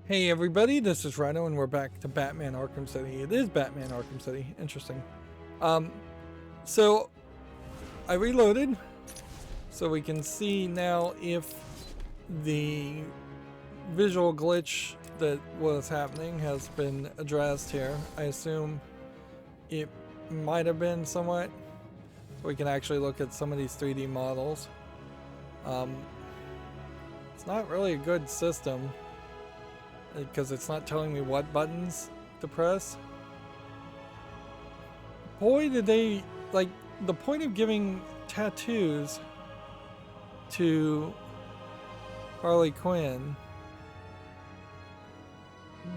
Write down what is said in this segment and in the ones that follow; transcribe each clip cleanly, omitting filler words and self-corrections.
Hey everybody, this is Rydo and we're back to Batman Arkham City. It is Batman Arkham City. Interesting. So I reloaded so we can see now if the visual glitch that was happening has been addressed here. I assume it might have been somewhat. So we can actually look at some of these 3D models. It's not really a good system, because it's not telling me what buttons to press. Boy, did they, like, the point of giving tattoos to Harley Quinn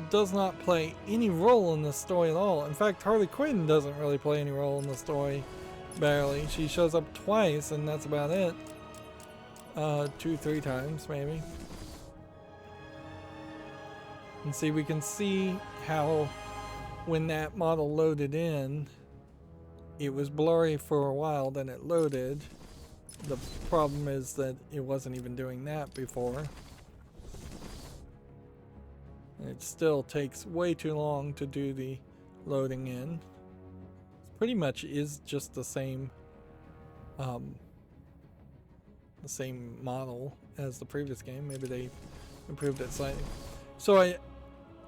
does not play any role in the story at all. In fact, Harley Quinn doesn't really play any role in the story, barely. She shows up twice and that's about it. 2-3 times maybe. And see, we can see how when that model loaded in, it was blurry for a while, then it loaded. The problem is that it wasn't even doing that before. And it still takes way too long to do the loading in. It pretty much is just the same model as the previous game. Maybe they improved it slightly. So I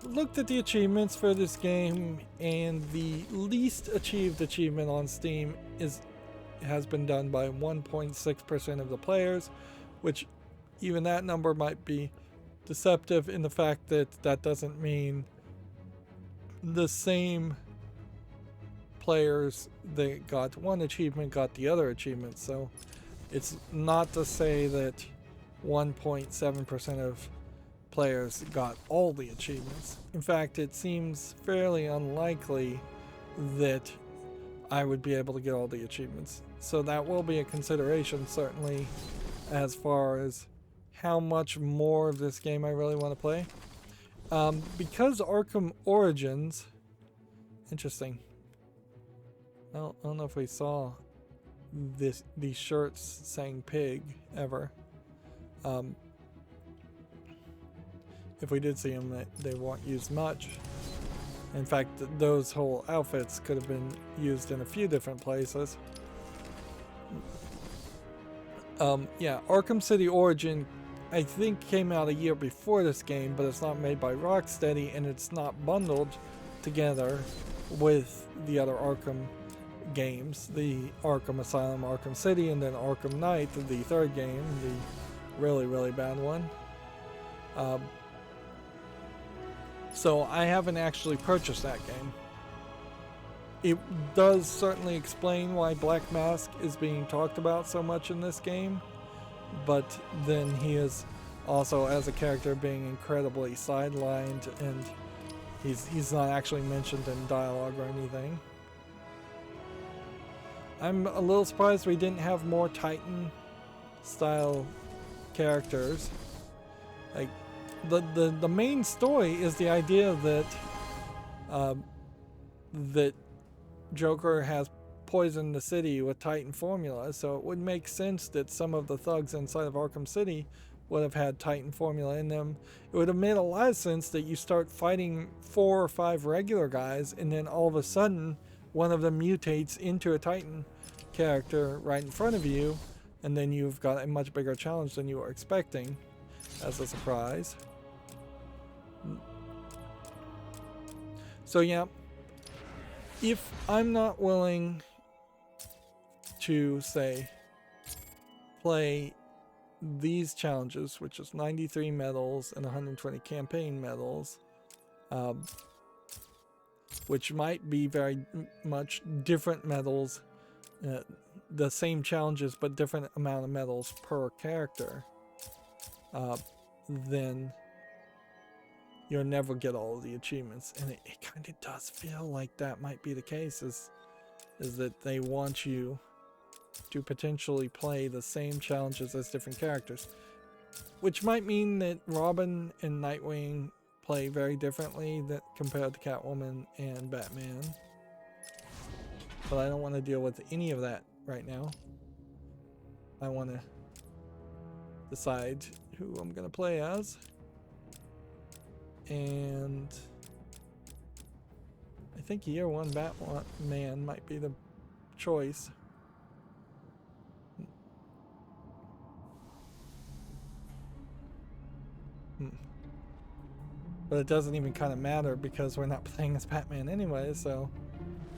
looked at the achievements for this game, and the least achieved achievement on Steam has been done by 1.6% of the players, which even that number might be deceptive in the fact that that doesn't mean the same players that got one achievement got the other achievement. So it's not to say that 1.7% of players got all the achievements. In fact, it seems fairly unlikely that I would be able to get all the achievements. So that will be a consideration, certainly, as far as how much more of this game I really want to play. Because Arkham Origins, interesting. I don't know if we saw these shirts saying pig ever. If we did see them, they weren't used much. In fact, those whole outfits could have been used in a few different places. Yeah, Arkham City Origin, I think, came out a year before this game, but it's not made by Rocksteady, and it's not bundled together with the other Arkham games, the Arkham Asylum, Arkham City, and then Arkham Knight, the third game, the really, really bad one. So I haven't actually purchased that game. It does certainly explain why Black Mask is being talked about so much in this game, but then he is also, as a character, being incredibly sidelined, and he's not actually mentioned in dialogue or anything. I'm a little surprised we didn't have more Titan style characters. Like, the main story is the idea that that Joker has poisoned the city with Titan formula, so it would make sense that some of the thugs inside of Arkham City would have had Titan formula in them. It would have made a lot of sense that you start fighting 4 or 5 regular guys, and then all of a sudden one of them mutates into a Titan character right in front of you, and then you've got a much bigger challenge than you were expecting as a surprise. So yeah, if I'm not willing to, say, play these challenges, which is 93 medals and 120 campaign medals, which might be very much different medals, the same challenges but different amount of medals per character, then you'll never get all of the achievements. And it kind of does feel like that might be the case, is that they want you to potentially play the same challenges as different characters, which might mean that Robin and Nightwing play very differently compared to Catwoman and Batman. But I don't want to deal with any of that right now. I want to decide who I'm going to play as. and I think Year One Batman might be the choice. But it doesn't even kind of matter because we're not playing as Batman anyway, so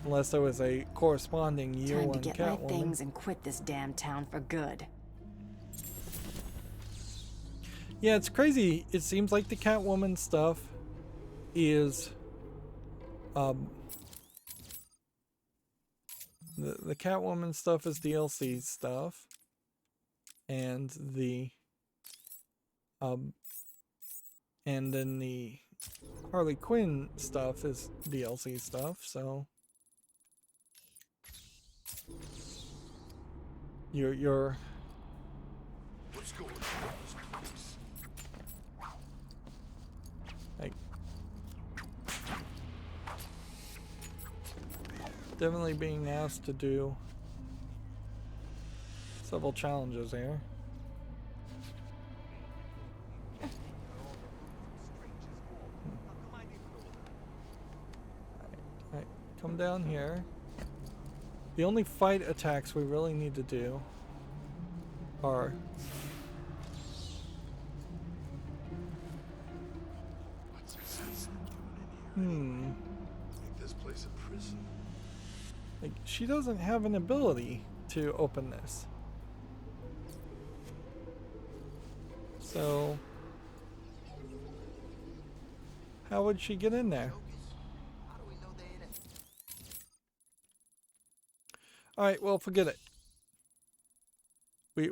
unless there was a corresponding Year One Catwoman. Time to get my things and quit this damn town for good. Yeah, it's crazy. It seems like the Catwoman stuff is the Catwoman stuff is DLC stuff, and then the Harley Quinn stuff is DLC stuff, so you're What's going on? like definitely being asked to do several challenges here. Alright, come down here. The only fight attacks we really need to do are Make this place a prison. like, she doesn't have an ability to open this. So how would she get in there? Alright, well, forget it.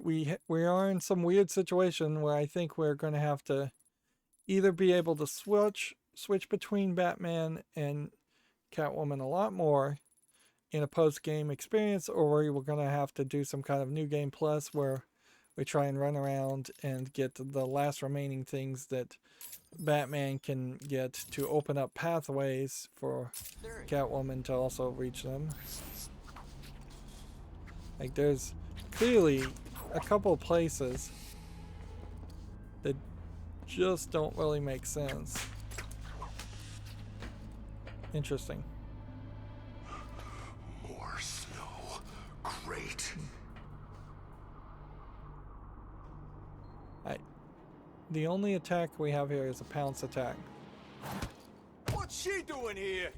We are in some weird situation where I think we're going to have to either be able to switch between Batman and Catwoman a lot more in a post-game experience, or we're going to have to do some kind of new game plus where we try and run around and get the last remaining things that Batman can get to open up pathways for Catwoman to also reach them. Like, there's clearly a couple places that just don't really make sense. Interesting. More snow. Great. The only attack we have here is a pounce attack. What's she doing here?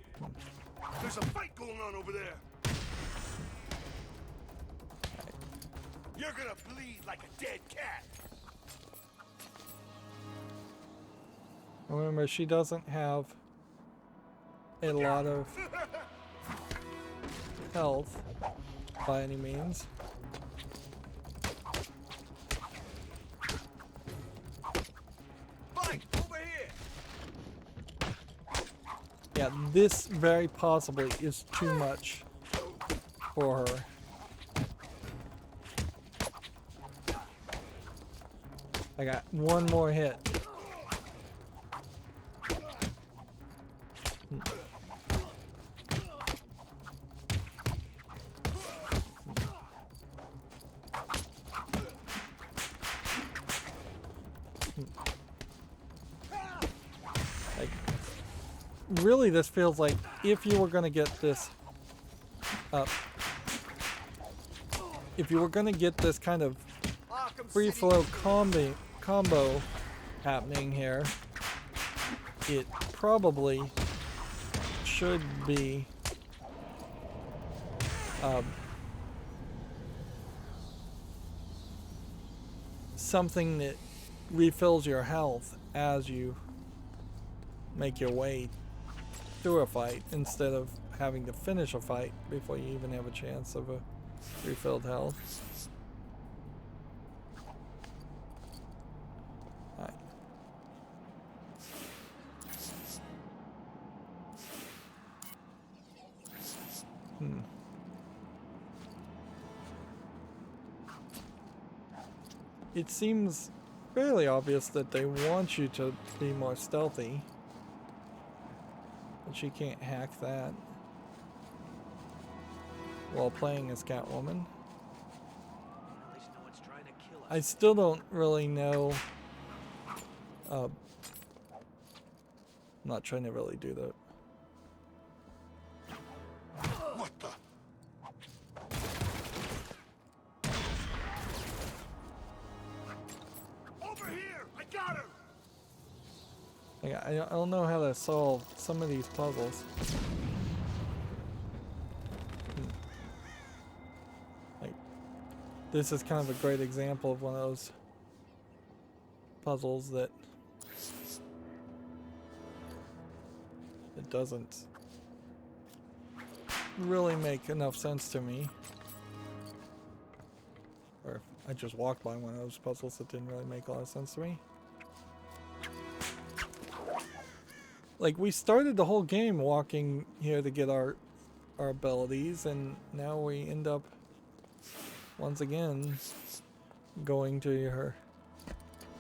There's a fight going on over there. You're gonna bleed like a dead cat. Remember, she doesn't have a lot of health by any means. Mike, over here. Yeah, this very possibly is too much for her. I got one more hit. Like, really, this feels like if you were going to get this up, if you were going to get this kind of free flow combo happening here, it probably should be something that refills your health as you make your way through a fight, instead of having to finish a fight before you even have a chance of a refilled health. It seems fairly obvious that they want you to be more stealthy, but she can't hack that while playing as Catwoman. I still don't really know I'm not trying to really do that. What the? Over here! I got her! Like, I don't know how to solve some of these puzzles. Like, this is kind of a great example of one of those puzzles that it doesn't really make enough sense to me. Or if I just walked by one of those puzzles that didn't really make a lot of sense to me. Like, we started the whole game walking here to get our abilities, and now we end up once again going to her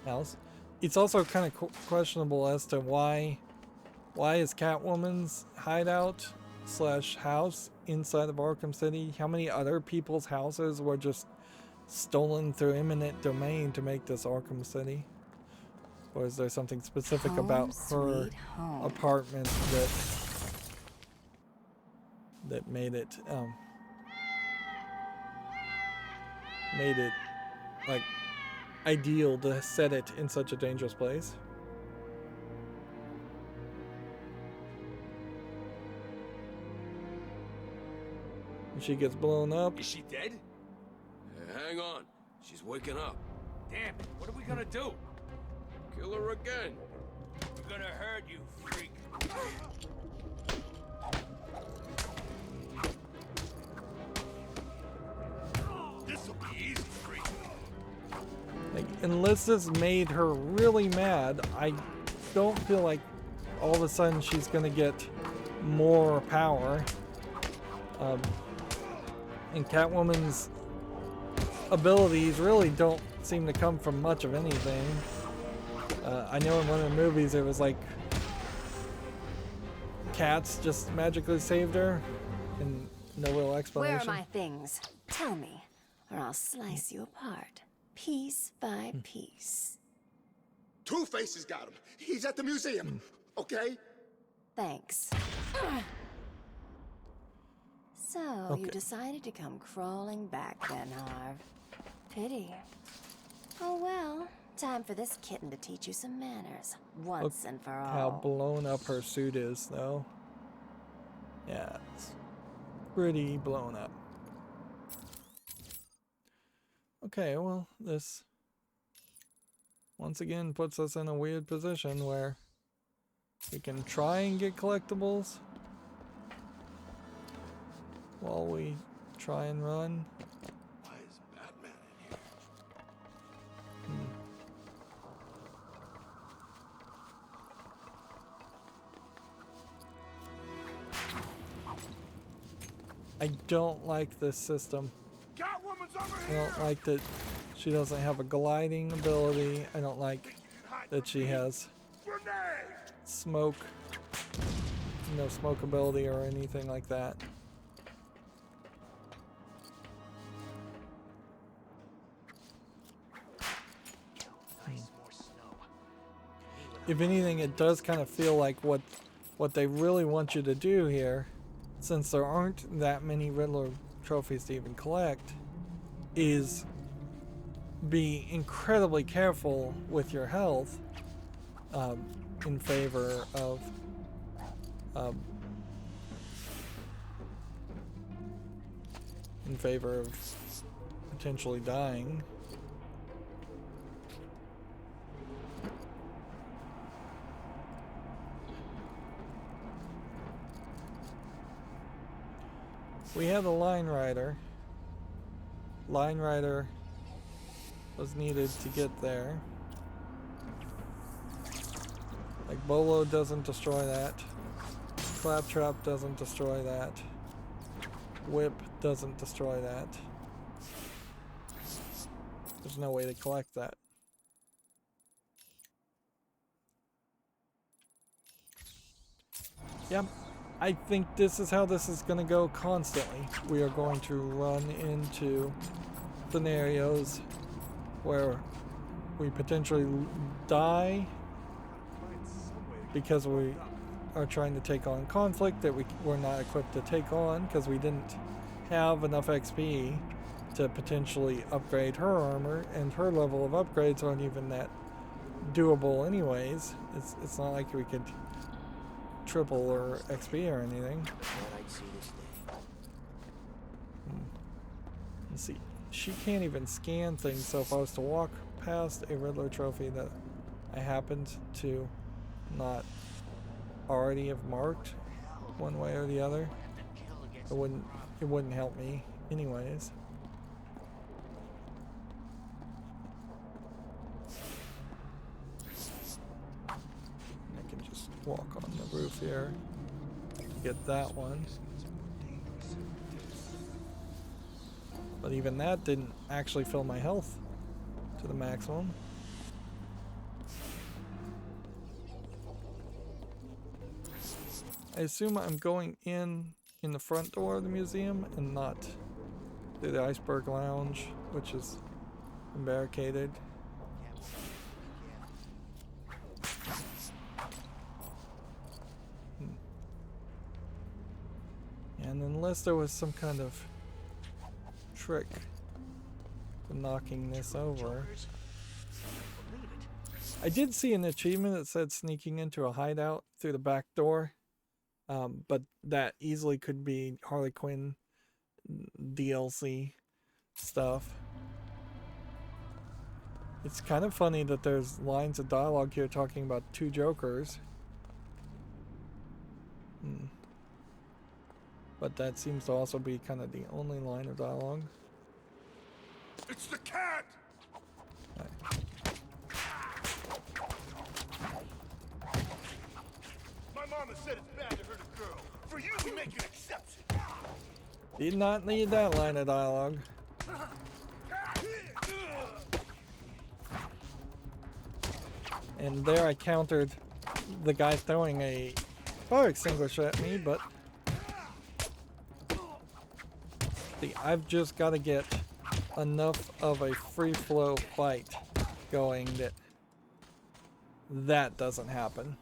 house. It's also kind of questionable as to why is Catwoman's hideout / house inside of Arkham City? How many other people's houses were just stolen through eminent domain to make this Arkham City? Or is there something specific about her apartment that made it like ideal to set it in such a dangerous place? And she gets blown up. Is she dead? Hang on. She's waking up. Damn it. What are we gonna do? Kill her again. We're gonna hurt you, freak. This'll be easy, freak. Like, unless this made her really mad, I don't feel like all of a sudden she's gonna get more power. And Catwoman's abilities really don't seem to come from much of anything. I know in one of the movies it was like cats just magically saved her and no real explanation. Where are my things? Tell me, or I'll slice you apart, piece by piece. Two-Face's got him. He's at the museum. Okay? Thanks. So, you decided to come crawling back then, Harv. Pity. Oh well, time for this kitten to teach you some manners, once and for all. How blown up her suit is, though. Yeah, it's pretty blown up. Okay, well, this once again puts us in a weird position where we can try and get collectibles while we try and run. Why is Batman in here? I don't like this system. Catwoman's over I here! don't like that she doesn't have a gliding ability. I don't like that she has Grenade! smoke, no smoke ability or anything like that. If anything, it does kind of feel like what they really want you to do here, since there aren't that many Riddler trophies to even collect, is be incredibly careful with your health in favor of potentially dying. We had a line rider. Line rider was needed to get there. Like, Bolo doesn't destroy that. Claptrap doesn't destroy that. Whip doesn't destroy that. There's no way to collect that. Yep. I think this is how this is going to go constantly. We are going to run into scenarios where we potentially die because we are trying to take on conflict that we're not equipped to take on because we didn't have enough XP to potentially upgrade her armor, and her level of upgrades aren't even that doable anyways. It's not like we could triple her XP or anything. Let's see. She can't even scan things, so if I was to walk past a Riddler trophy that I happened to not already have marked one way or the other, it wouldn't help me anyways. I can just walk on the roof here, get that one. But even that didn't actually fill my health to the maximum. I assume I'm going in the front door of the museum and not through the Iceberg Lounge, which is barricaded. And unless there was some kind of trick to knocking this over. I did see an achievement that said sneaking into a hideout through the back door, but that easily could be Harley Quinn DLC stuff. It's kind of funny that there's lines of dialogue here talking about two Jokers. But that seems to also be kind of the only line of dialogue. It's the cat! Right. My mama said it's bad to hurt a girl. For you, we make an exception. Did not need that line of dialogue. And there I countered the guy throwing a fire extinguisher at me, but I've just got to get enough of a free flow fight going that doesn't happen.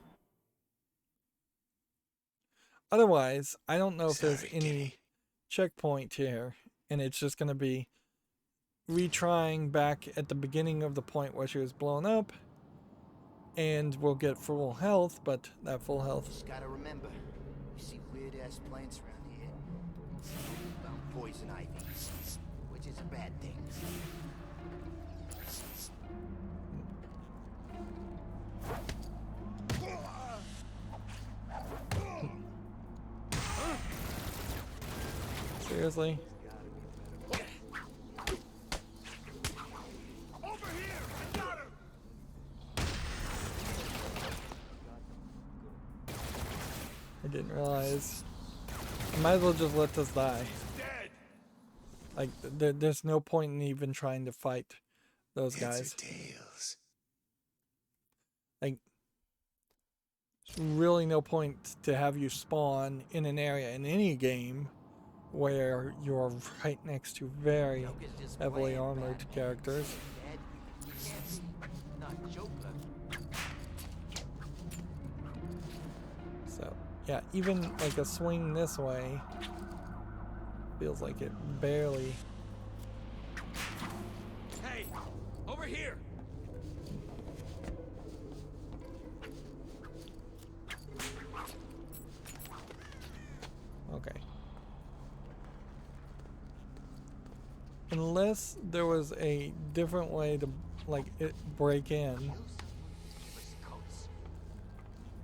Otherwise, I don't know if there's any checkpoint here, and it's just going to be retrying back at the beginning of the point where she was blown up, and we'll get full health, but that full health. Just gotta remember, you see weird ass plants around here. About poison ivy, which is a bad thing. Seriously? Over here! I got her! I didn't realize. I might as well just let this die. Dead! Like, there's no point in even trying to fight those guys. Tails. Like, there's really no point to have you spawn in an area in any game where you're right next to very heavily armored characters. So, yeah, even like a swing this way feels like it barely. Hey! Over here! Okay. Unless there was a different way to, like, it break in.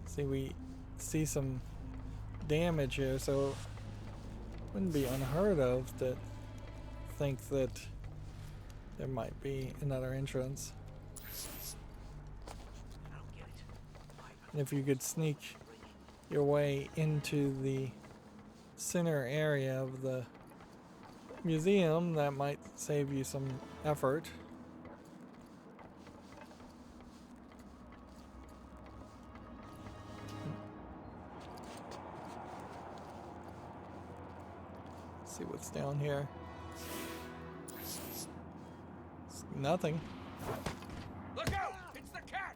See, we see some damage here, so it wouldn't be unheard of to think that there might be another entrance. And if you could sneak your way into the center area of the museum, that might save you some effort. Let's see what's down here. It's nothing. Look out! It's the cat!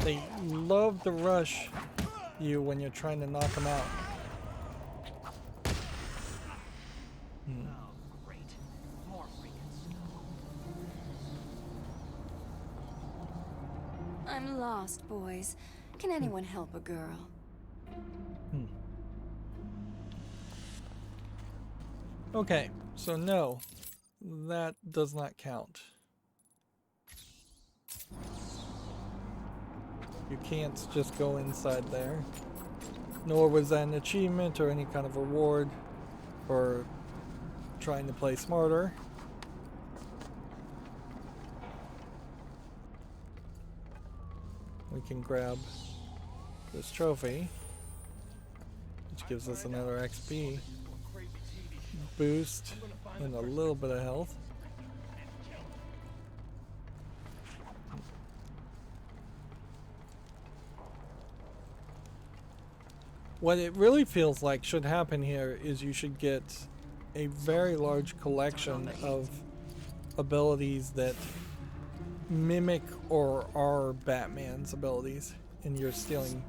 They love to rush you when you're trying to knock them out. I'm lost, boys. Can anyone help a girl? Okay, so no, that does not count. You can't just go inside there. Nor was that an achievement or any kind of reward for trying to play smarter. We can grab this trophy, which gives us another XP boost and a little bit of health. What it really feels like should happen here is you should get a very large collection of abilities that mimic or are Batman's abilities, and you're stealing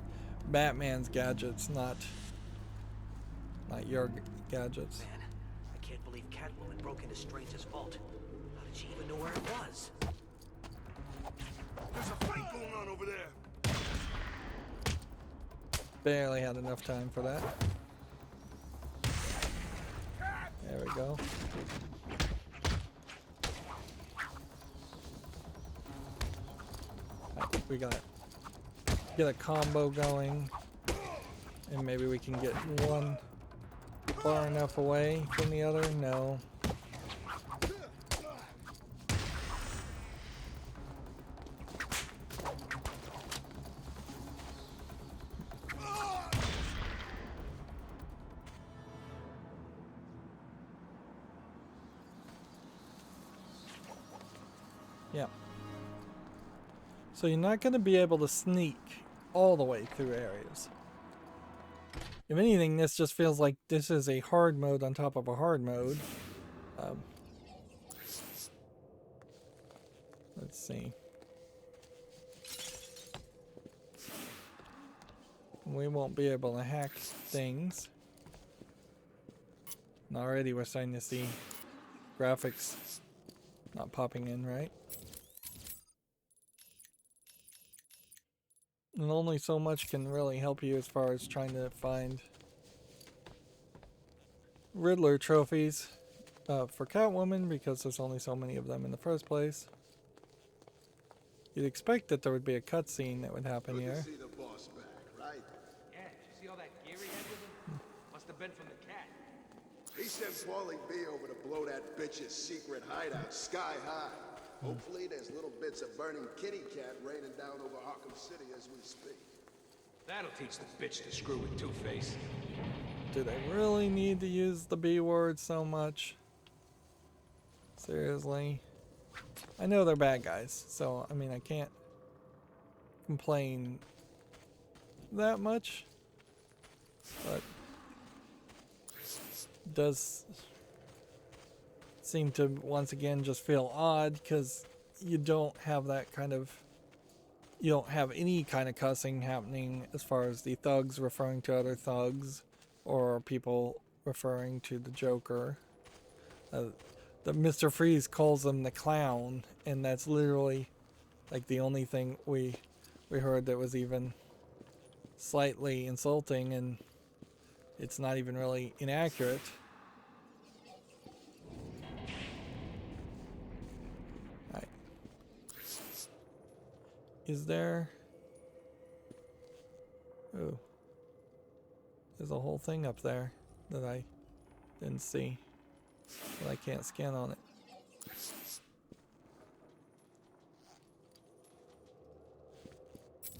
Batman's gadgets, not your gadgets. Man, I can't believe Catwoman broke into Strange's vault. How did she even know where it was? There's a fight going on over there. Barely had enough time for that. There we go. Right, we got get a combo going, and maybe we can get one far enough away from the other. No. Yeah. So you're not going to be able to sneak all the way through areas. If anything, this just feels like this is a hard mode on top of a hard mode. Let's see. We won't be able to hack things. And already we're starting to see graphics not popping in right. And only so much can really help you as far as trying to find Riddler trophies for Catwoman, because there's only so many of them in the first place. You'd expect that there would be a cutscene that would happen here. See the boss back, right? Yeah, did you see all that gear he had with him? Must have been from the cat. He sent Paulie B over to blow that bitch's secret hideout sky high. Hopefully there's little bits of burning kitty cat raining down over Arkham City as we speak. That'll teach the bitch to screw with Two-Face. Do they really need to use the B word so much? Seriously? I know they're bad guys, so I mean I can't complain that much, but it does seem to once again just feel odd because you don't have that kind of, you don't have any kind of cussing happening as far as the thugs referring to other thugs or people referring to the Joker. The Mr. Freeze calls them the clown, and that's literally like the only thing we heard that was even slightly insulting, and it's not even really inaccurate. Alright. Is there... Oh. There's a whole thing up there that I didn't see. But I can't scan on it. Let's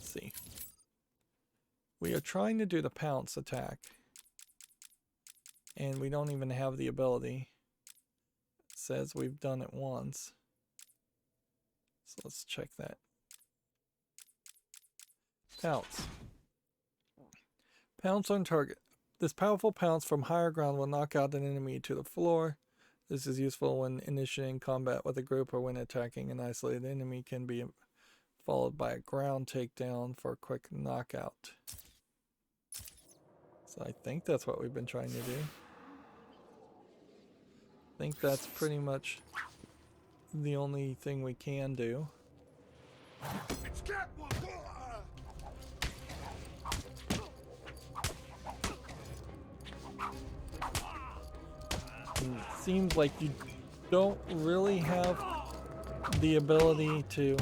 see. We are trying to do the pounce attack. And we don't even have the ability. It says we've done it once. So let's check that. Pounce. Pounce on target. This powerful pounce from higher ground will knock out an enemy to the floor. This is useful when initiating combat with a group or when attacking an isolated enemy. Can be followed by a ground takedown for a quick knockout. So I think that's what we've been trying to do. I think that's pretty much the only thing we can do. It's Catwoman! And it seems like you don't really have the ability to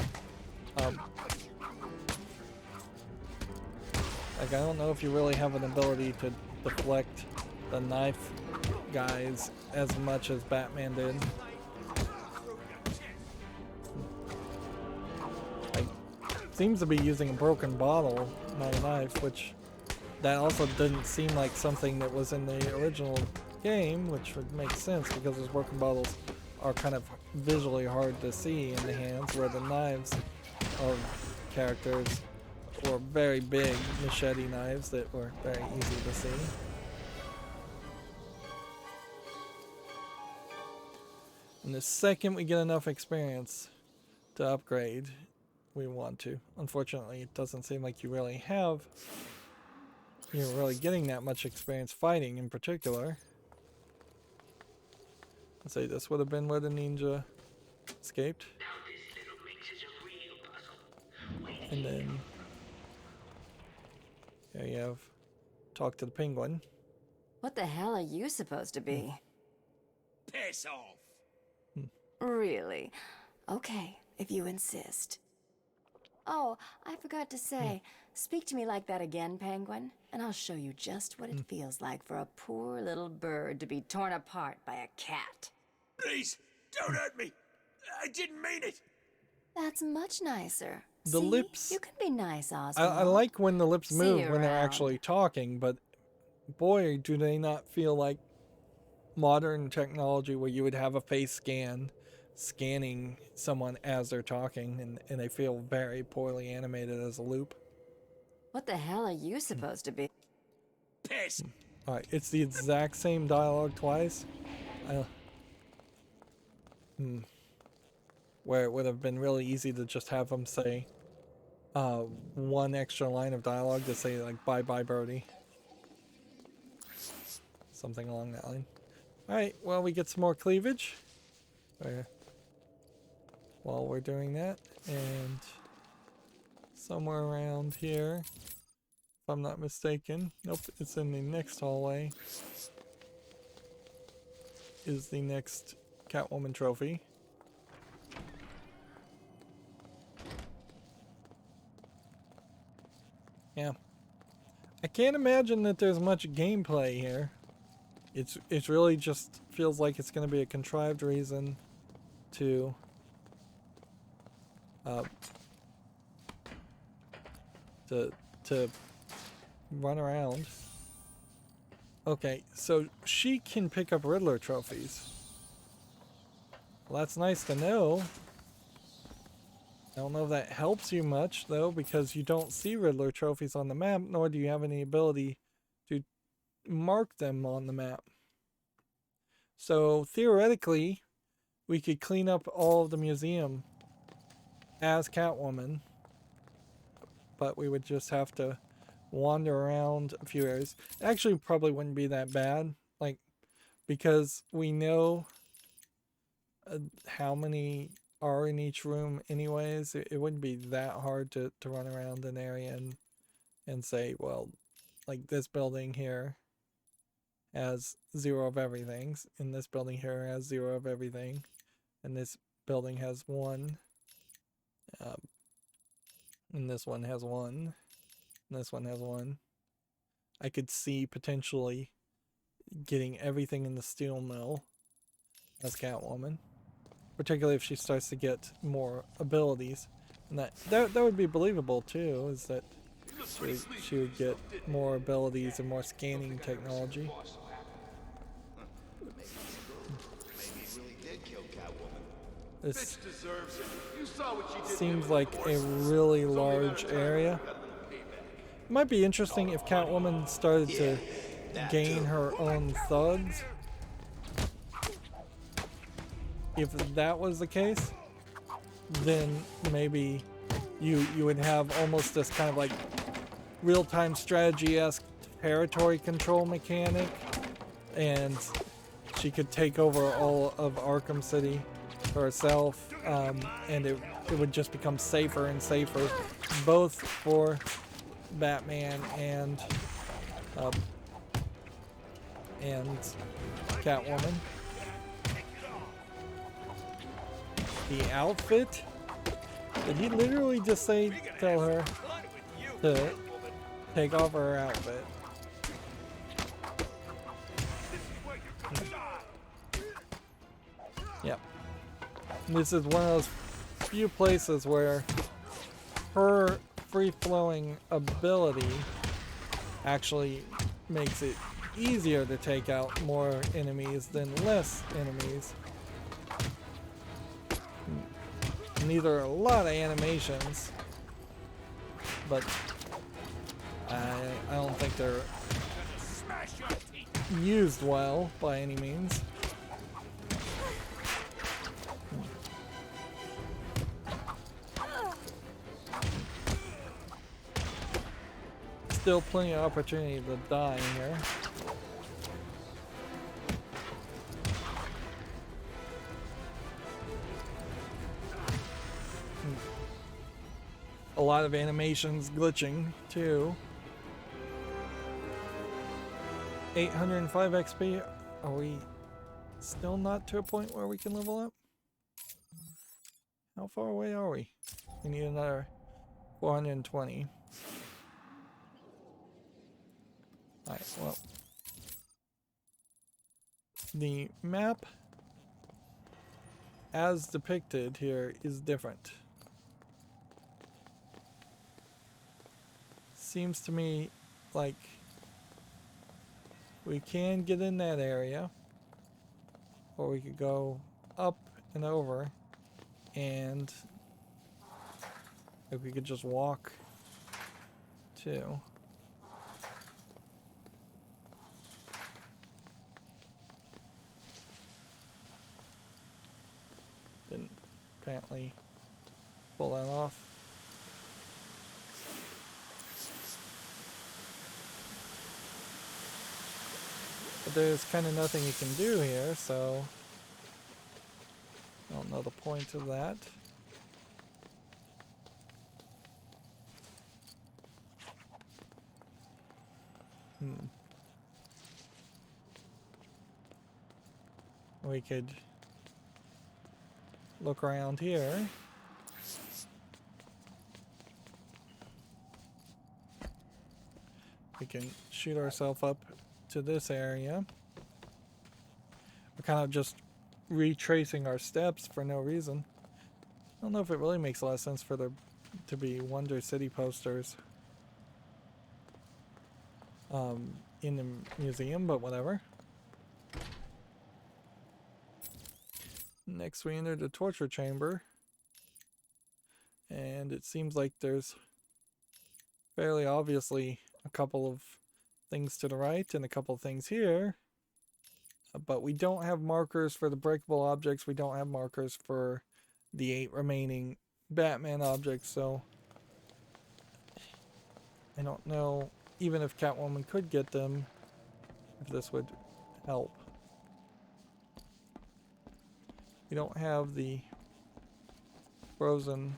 like, I don't know if you really have an ability to deflect the knife guys as much as Batman did. Like, seems to be using a broken bottle, not a knife, which that also didn't seem like something that was in the original game, which would make sense because those broken bottles are kind of visually hard to see in the hands, where the knives of characters were very big machete knives that were very easy to see. And the second we get enough experience to upgrade, we want to. Unfortunately, it doesn't seem like you really have. You're really getting that much experience fighting in particular. Let's say this would have been where the ninja escaped. And then here you have talk to the penguin. What the hell are you supposed to be? Piss off! Really? Okay, if you insist. Oh, I forgot to say, speak to me like that again, Penguin, and I'll show you just what it feels like for a poor little bird to be torn apart by a cat. Please, don't hurt me! I didn't mean it! That's much nicer. The See? lips- You can be nice, Oswald. I like when the lips See move you when they're around. actually talking, but boy, do they not feel like modern technology where you would have a face scanning someone as they're talking, and they feel very poorly animated as a loop. What the hell are you supposed to be? Piss! Alright, it's the exact same dialogue twice. Where it would have been really easy to just have them say one extra line of dialogue to say, like, bye bye birdie. Something along that line. Alright, well, we get some more cleavage while we're doing that, and somewhere around here, if I'm not mistaken, nope, it's in the next hallway, is the next Catwoman trophy. Yeah. I can't imagine that there's much gameplay here. It's really just feels like it's going to be a contrived reason to to run around. Okay, so she can pick up Riddler trophies. Well, that's nice to know. I don't know if that helps you much, though, because you don't see Riddler trophies on the map, nor do you have any ability to mark them on the map. So, theoretically, we could clean up all of the museum as Catwoman, but we would just have to wander around a few areas. Actually, probably wouldn't be that bad, like, because we know how many are in each room anyways. It wouldn't be that hard to run around an area and say, well, like, this building here has 0 of everything, and this building here has 0 of everything, and this building has 1, and this one has 1, and this one has 1. I could see potentially getting everything in the steel mill as Catwoman, particularly if she starts to get more abilities, and that would be believable too, is that she would get more abilities and more scanning technology. This seems like a really large area. It might be interesting if Catwoman started to gain her own thugs. If that was the case, then maybe you would have almost this kind of like real-time strategy-esque territory control mechanic, and she could take over all of Arkham City for herself, and it would just become safer and safer, both for Batman and Catwoman. The outfit? Did he literally just tell her to take off her outfit? Yep. This is one of those few places where her free-flowing ability actually makes it easier to take out more enemies than less enemies. And these are a lot of animations, but I don't think they're used well by any means. Still plenty of opportunity to die in here. A lot of animations glitching too. 805 XP. Are we still not to a point where we can level up? How far away are we? We need another 420. Alright, well. The map as depicted here is different. Seems to me like we can get in that area, or we could go up and over, and if we could just walk too. Didn't apparently pull that off. But there's kind of nothing you can do here, so I don't know the point of that. We could look around here. We can shoot ourselves up to this area. We're kind of just retracing our steps for no reason. I don't know if it really makes a lot of sense for there to be Wonder City posters in the museum, but whatever. Next we enter the torture chamber, and it seems like there's fairly obviously a couple of things to the right and a couple of things here, but we don't have markers for the breakable objects. We don't have markers for the 8 remaining Batman objects, so I don't know, even if Catwoman could get them, if this would help. We don't have the frozen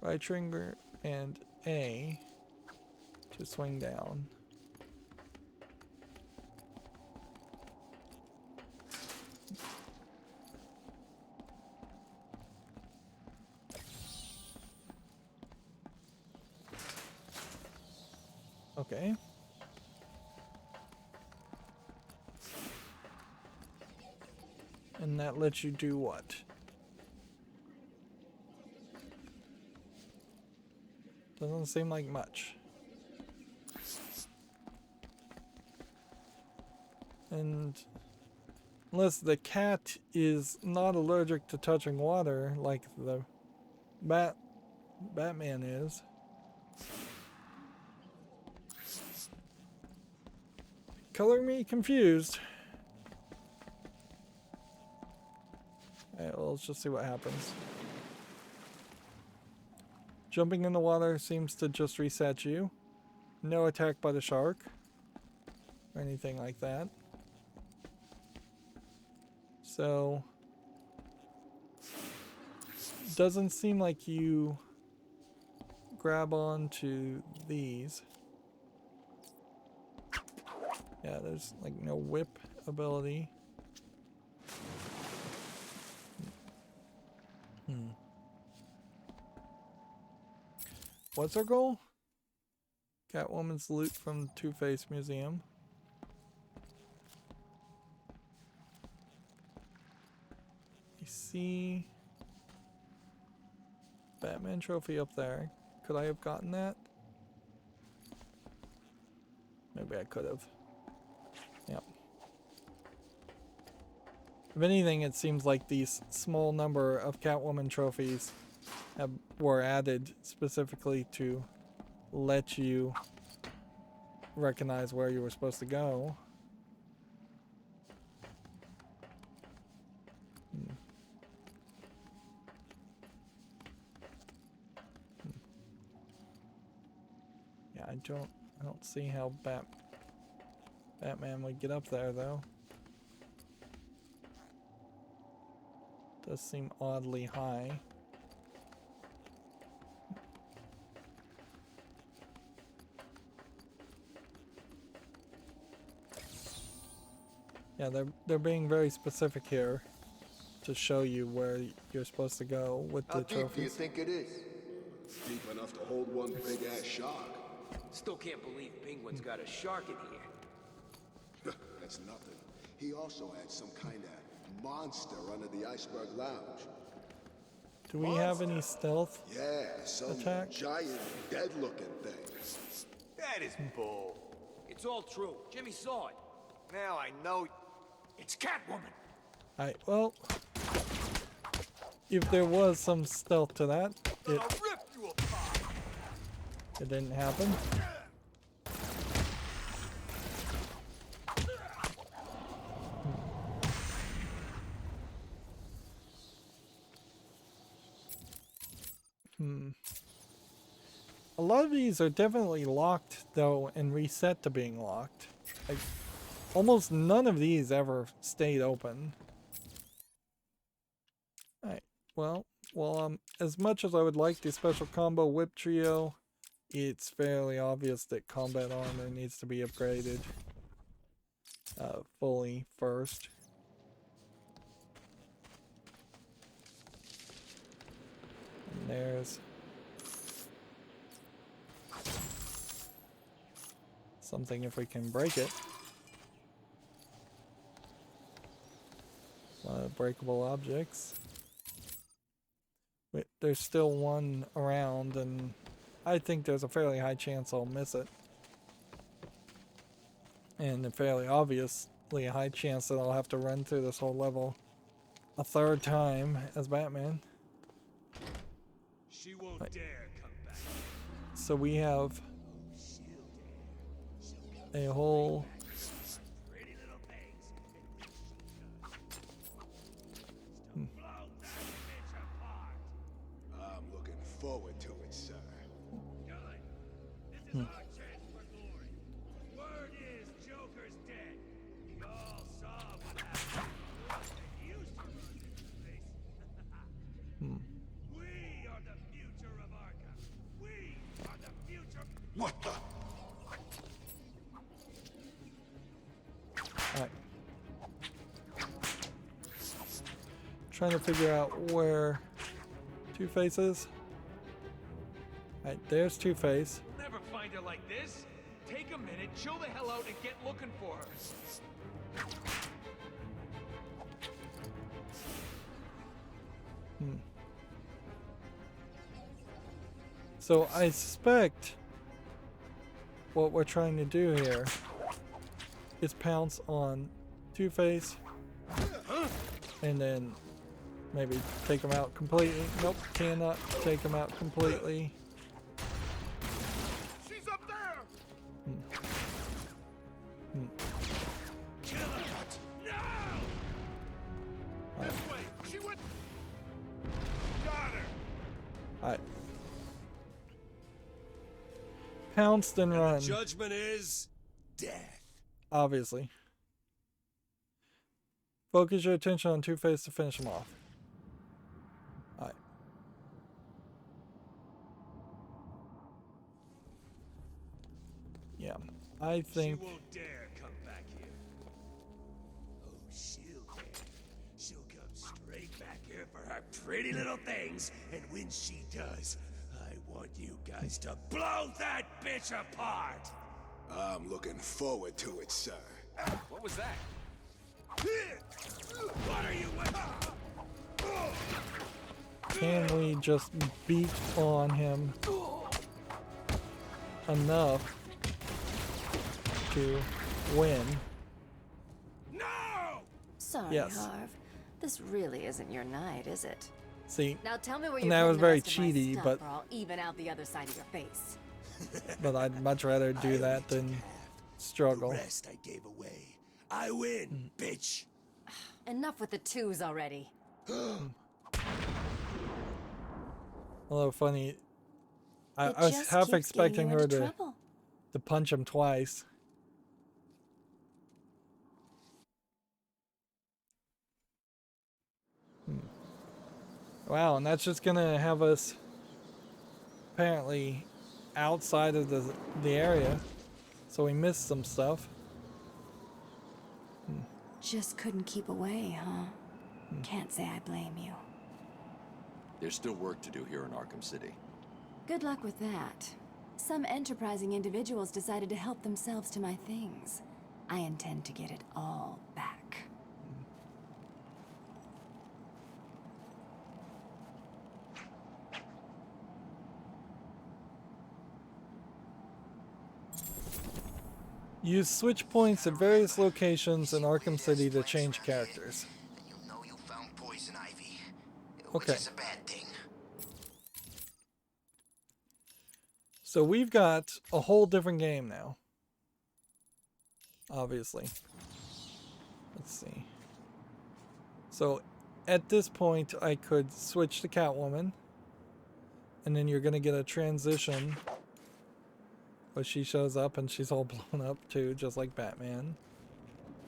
right trigger and A to swing down. Okay. And that lets you do what? Doesn't seem like much. And unless the cat is not allergic to touching water like the Batman is. Color me confused. So let's just see what happens. Jumping in the water seems to just reset you. No attack by the shark or anything like that. So doesn't seem like you grab onto these. Yeah, there's like no whip ability. What's our goal? Catwoman's loot from the Two-Face Museum. You see Batman trophy up there. Could I have gotten that? Maybe I could have. Yep. If anything, it seems like these small number of Catwoman trophies were added specifically to let you recognize where you were supposed to go. Yeah, I don't see how Batman would get up there though. Does seem oddly high. Yeah, they're being very specific here to show you where you're supposed to go with the trophies. How deep do you think it is? Deep enough to hold one big ass shark. Still can't believe Penguin's got a shark in here. That's nothing. He also had some kind of monster under the iceberg lounge. Do we have any stealth? Yeah, some attack? giant dead-looking thing. That is bull. It's all true. Jimmy saw it. Now I know. It's Catwoman. Alright, well, if there was some stealth to that, I'll rip you apart. it didn't happen. A lot of these are definitely locked though and reset to being locked. Like almost none of these ever stayed open. Alright, well, as much as I would like the special combo whip trio, it's fairly obvious that combat armor needs to be upgraded fully first. And there's something if we can break it. Breakable objects. Wait, there's still one around, and I think there's a fairly high chance I'll miss it. And a fairly obviously high chance that I'll have to run through this whole level a third time as Batman. She won't dare come back. So we have a whole I'm looking forward to it, sir. Good. This is our chance for glory. Word is Joker's dead. We all saw what happened. They used to run this place. We are the future of Arkham. We are the future. What the? Alright. Trying to figure out where Two-Face is. Alright, there's Two-Face. You'll never find her like this. Take a minute, chill the hell out, and get looking for her. So I suspect what we're trying to do here is pounce on Two-Face and then maybe take him out completely. Nope, cannot take him out completely. She's up there! Kill her. No! This way. She went. Alright. Pounced and run. Judgment is death. Obviously. Focus your attention on Two-Face to finish him off. Alright. Yeah. I think... She won't dare come back here. Oh, she'll dare. She'll come straight back here for her pretty little things, and when she does, I want you guys to blow that bitch apart! I'm looking forward to it, sir. What was that? What are you waiting? Can we just beat on him enough to win? No! Sorry, Yes. Harv. This really isn't your night, is it? See, Now tell me where And you're that putting was the very rest of my cheaty, stuff, but- or I'll even out the other side of your face. but I'd much rather do that than struggle. The rest I gave away. I win, bitch! Enough with the twos already. Although funny, I It was just half keeps expecting getting you her into to trouble. punch him twice. Wow, and that's just gonna have us apparently outside of the area, so we missed some stuff. Just couldn't keep away, huh? Can't say I blame you. There's still work to do here in Arkham City. Good luck with that. Some enterprising individuals decided to help themselves to my things. I intend to get it all back. Use switch points at various locations in Arkham City to change characters. Then you'll know you found poison ivy. Okay. Which is a bad thing. So we've got a whole different game now. Obviously. Let's see. So at this point I could switch to Catwoman. And then you're going to get a transition where she shows up and she's all blown up too, just like Batman.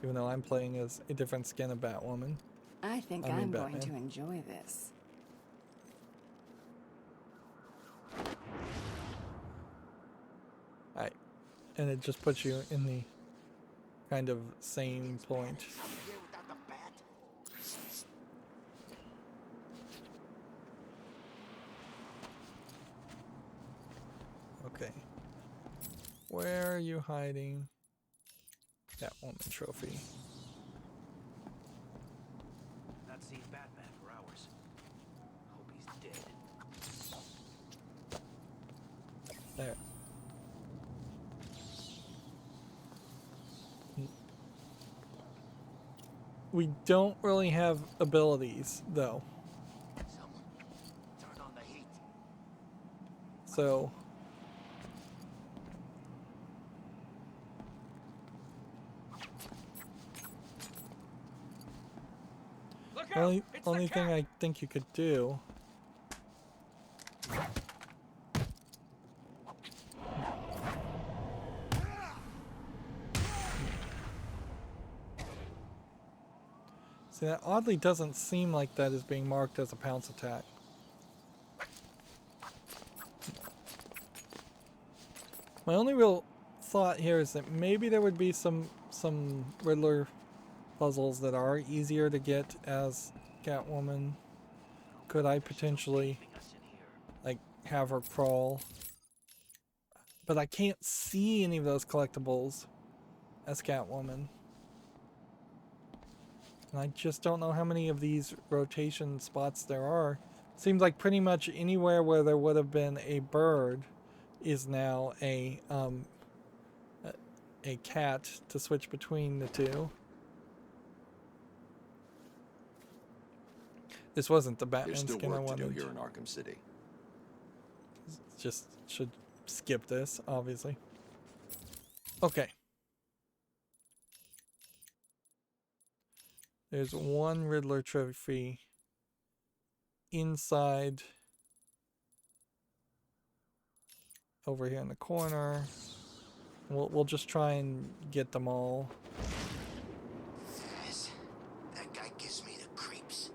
Even though I'm playing as a different skin of Batwoman. I think I mean I'm going Batman. to enjoy this. Alright. And it just puts you in the kind of same point. Here without the bat? Okay. Where are you hiding? Catwoman trophy. Not seen Batman for hours. Hope he's dead. There. We don't really have abilities, though. Someone turn on the heat. So... Look out! Only, It's the only thing cat! I think you could do... See, that oddly doesn't seem like that is being marked as a pounce attack. My only real thought here is that maybe there would be some Riddler puzzles that are easier to get as Catwoman. Could I potentially Leaving us in here. like have her crawl? But I can't see any of those collectibles as Catwoman. And I just don't know how many of these rotation spots there are. Seems like pretty much anywhere where there would have been a bird is now a cat to switch between the two. This wasn't the Batman There's still skin I work to do wanted. here in Arkham City. Just should skip this, obviously. Okay. There's one Riddler trophy inside over here in the corner. We'll just try and get them all. That guy gives me the creeps.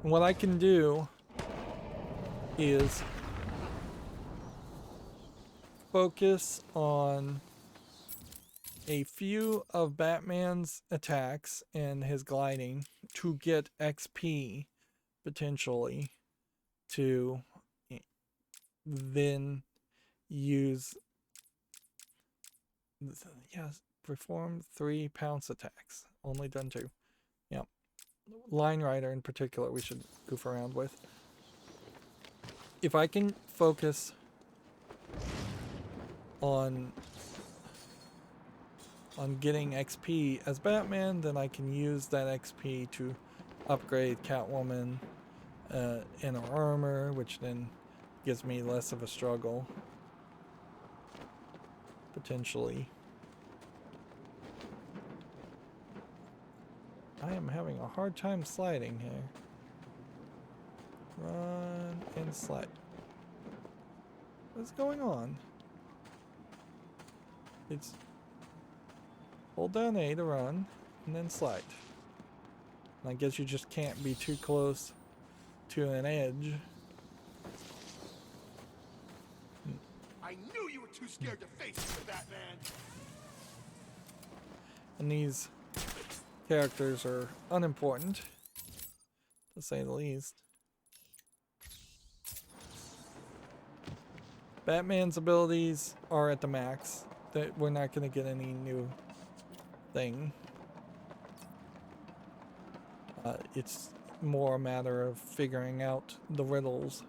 And what I can do is focus on a few of Batman's attacks and his gliding to get XP potentially to then use perform 3 pounce attacks. Only done 2. Yep. Line Rider in particular we should goof around with. If I can focus on getting XP as Batman, then I can use that XP to upgrade Catwoman in her armor, which then gives me less of a struggle potentially. I am having a hard time sliding here. Run and slide. What's going on? It's hold down A to run and then slide. And I guess you just can't be too close to an edge. I knew you were too scared to face me, Batman. And these characters are unimportant, to say the least. Batman's abilities are at the max. That we're not going to get any new thing. It's more a matter of figuring out the riddles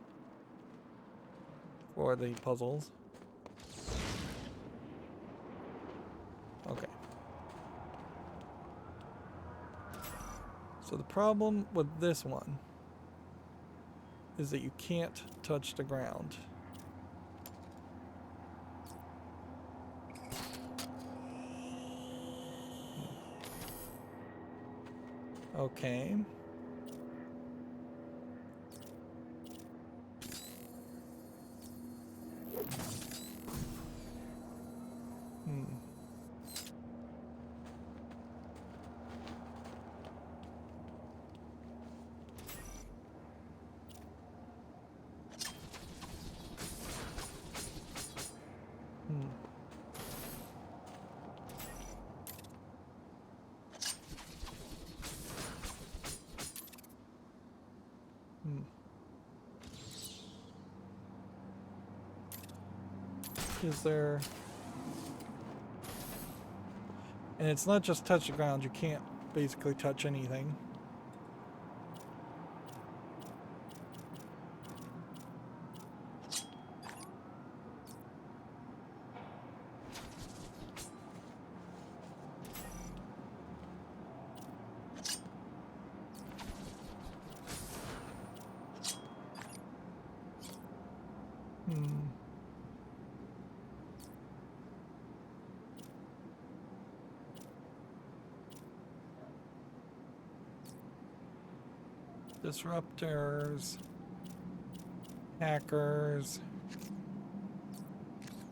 for the puzzles. Okay. So the problem with this one is that you can't touch the ground. Okay. Is there... And it's not just touch the ground, you can't basically touch anything. Disruptors, hackers,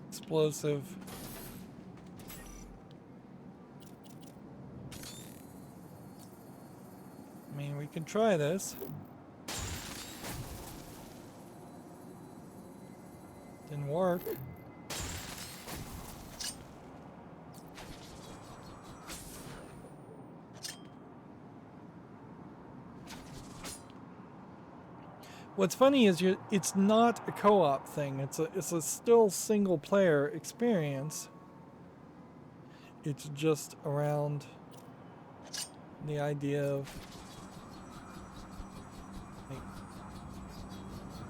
explosive. I mean, we can try this. Didn't work. What's funny is it's not a co-op thing. It's a still single player experience. It's just around the idea of like,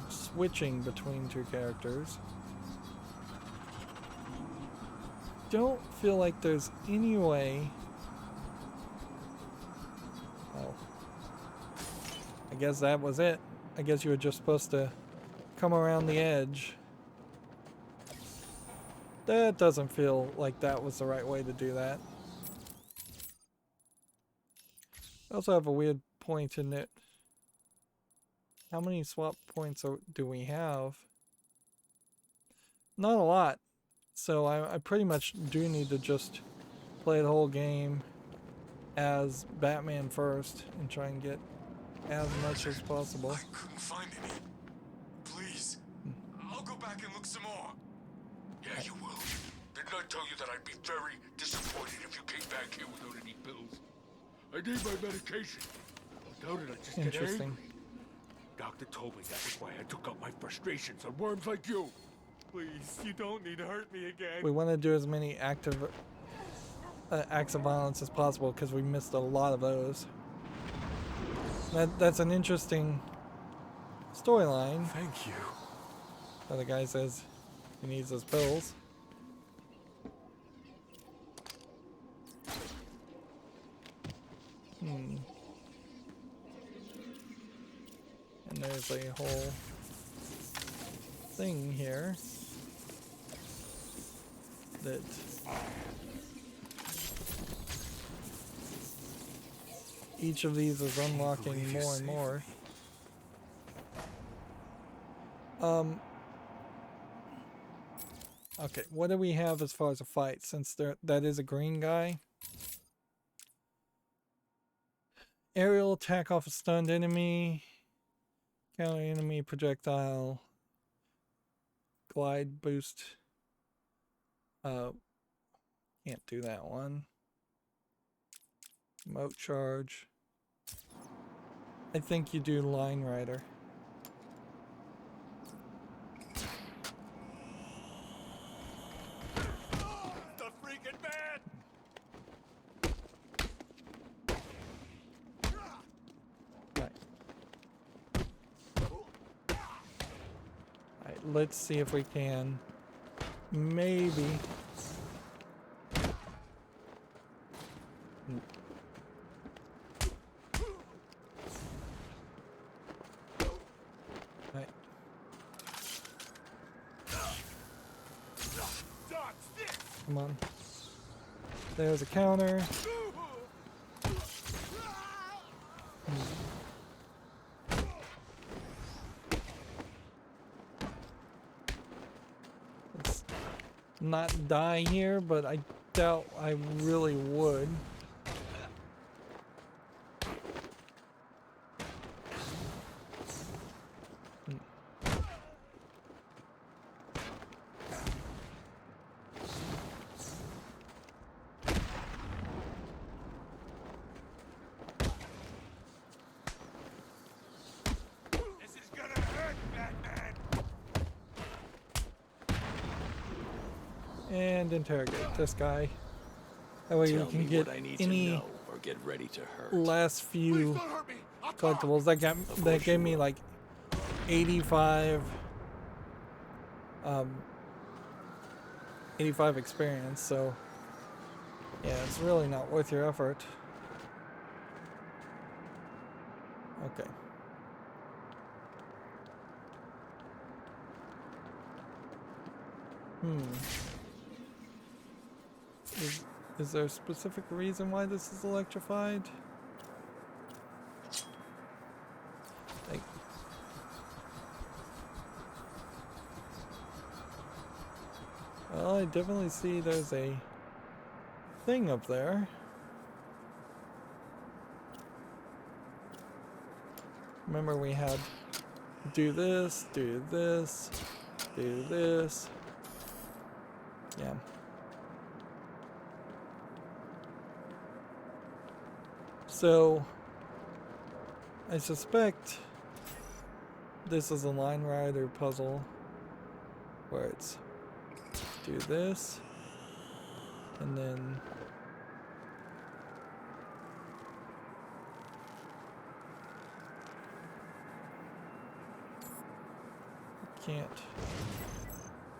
switching between two characters. Don't feel like there's any way. Oh, I guess that was it. I guess you were just supposed to come around the edge. That doesn't feel like that was the right way to do that. I also have a weird point in it How many swap points do we have? Not a lot. So I pretty much do need to just play the whole game as Batman first and try and get as much as possible. I couldn't find any. Please, I'll go back and look some more. Yeah, you will. Didn't I tell you that I'd be very disappointed if you came back here without any pills? I need my medication. I doubted I'd just get Interesting. angry. Doctor told me that was why I took out my frustrations on worms like you. Please, you don't need to hurt me again. We want to do as many acts of violence as possible because we missed a lot of those. That's an interesting storyline. Thank you. So the guy says he needs his pills. And there's a whole thing here that each of these is unlocking more and more. Okay, what do we have as far as a fight? Since that is a green guy. Aerial attack off a stunned enemy. Counter enemy projectile. Glide boost. Can't do that one. Remote charge. I think you do line rider. The freaking man! Right. Alright, let's see if we can maybe right. Come on. There's a counter. Let's not die here, but I doubt I really would. This is gonna hurt, Batman! And interrogate this guy. That way you Tell can me get what I need to any know or get ready to hurt. last few Please don't hurt me! I'll talk. collectibles. That gave me like 85 85 experience, so yeah, it's really not worth your effort. Okay. Is there a specific reason why this is electrified? Like, well, I definitely see there's a thing up there. Remember we had do this, do this, do this. Yeah. So, I suspect this is a line rider puzzle where it's do this and then can't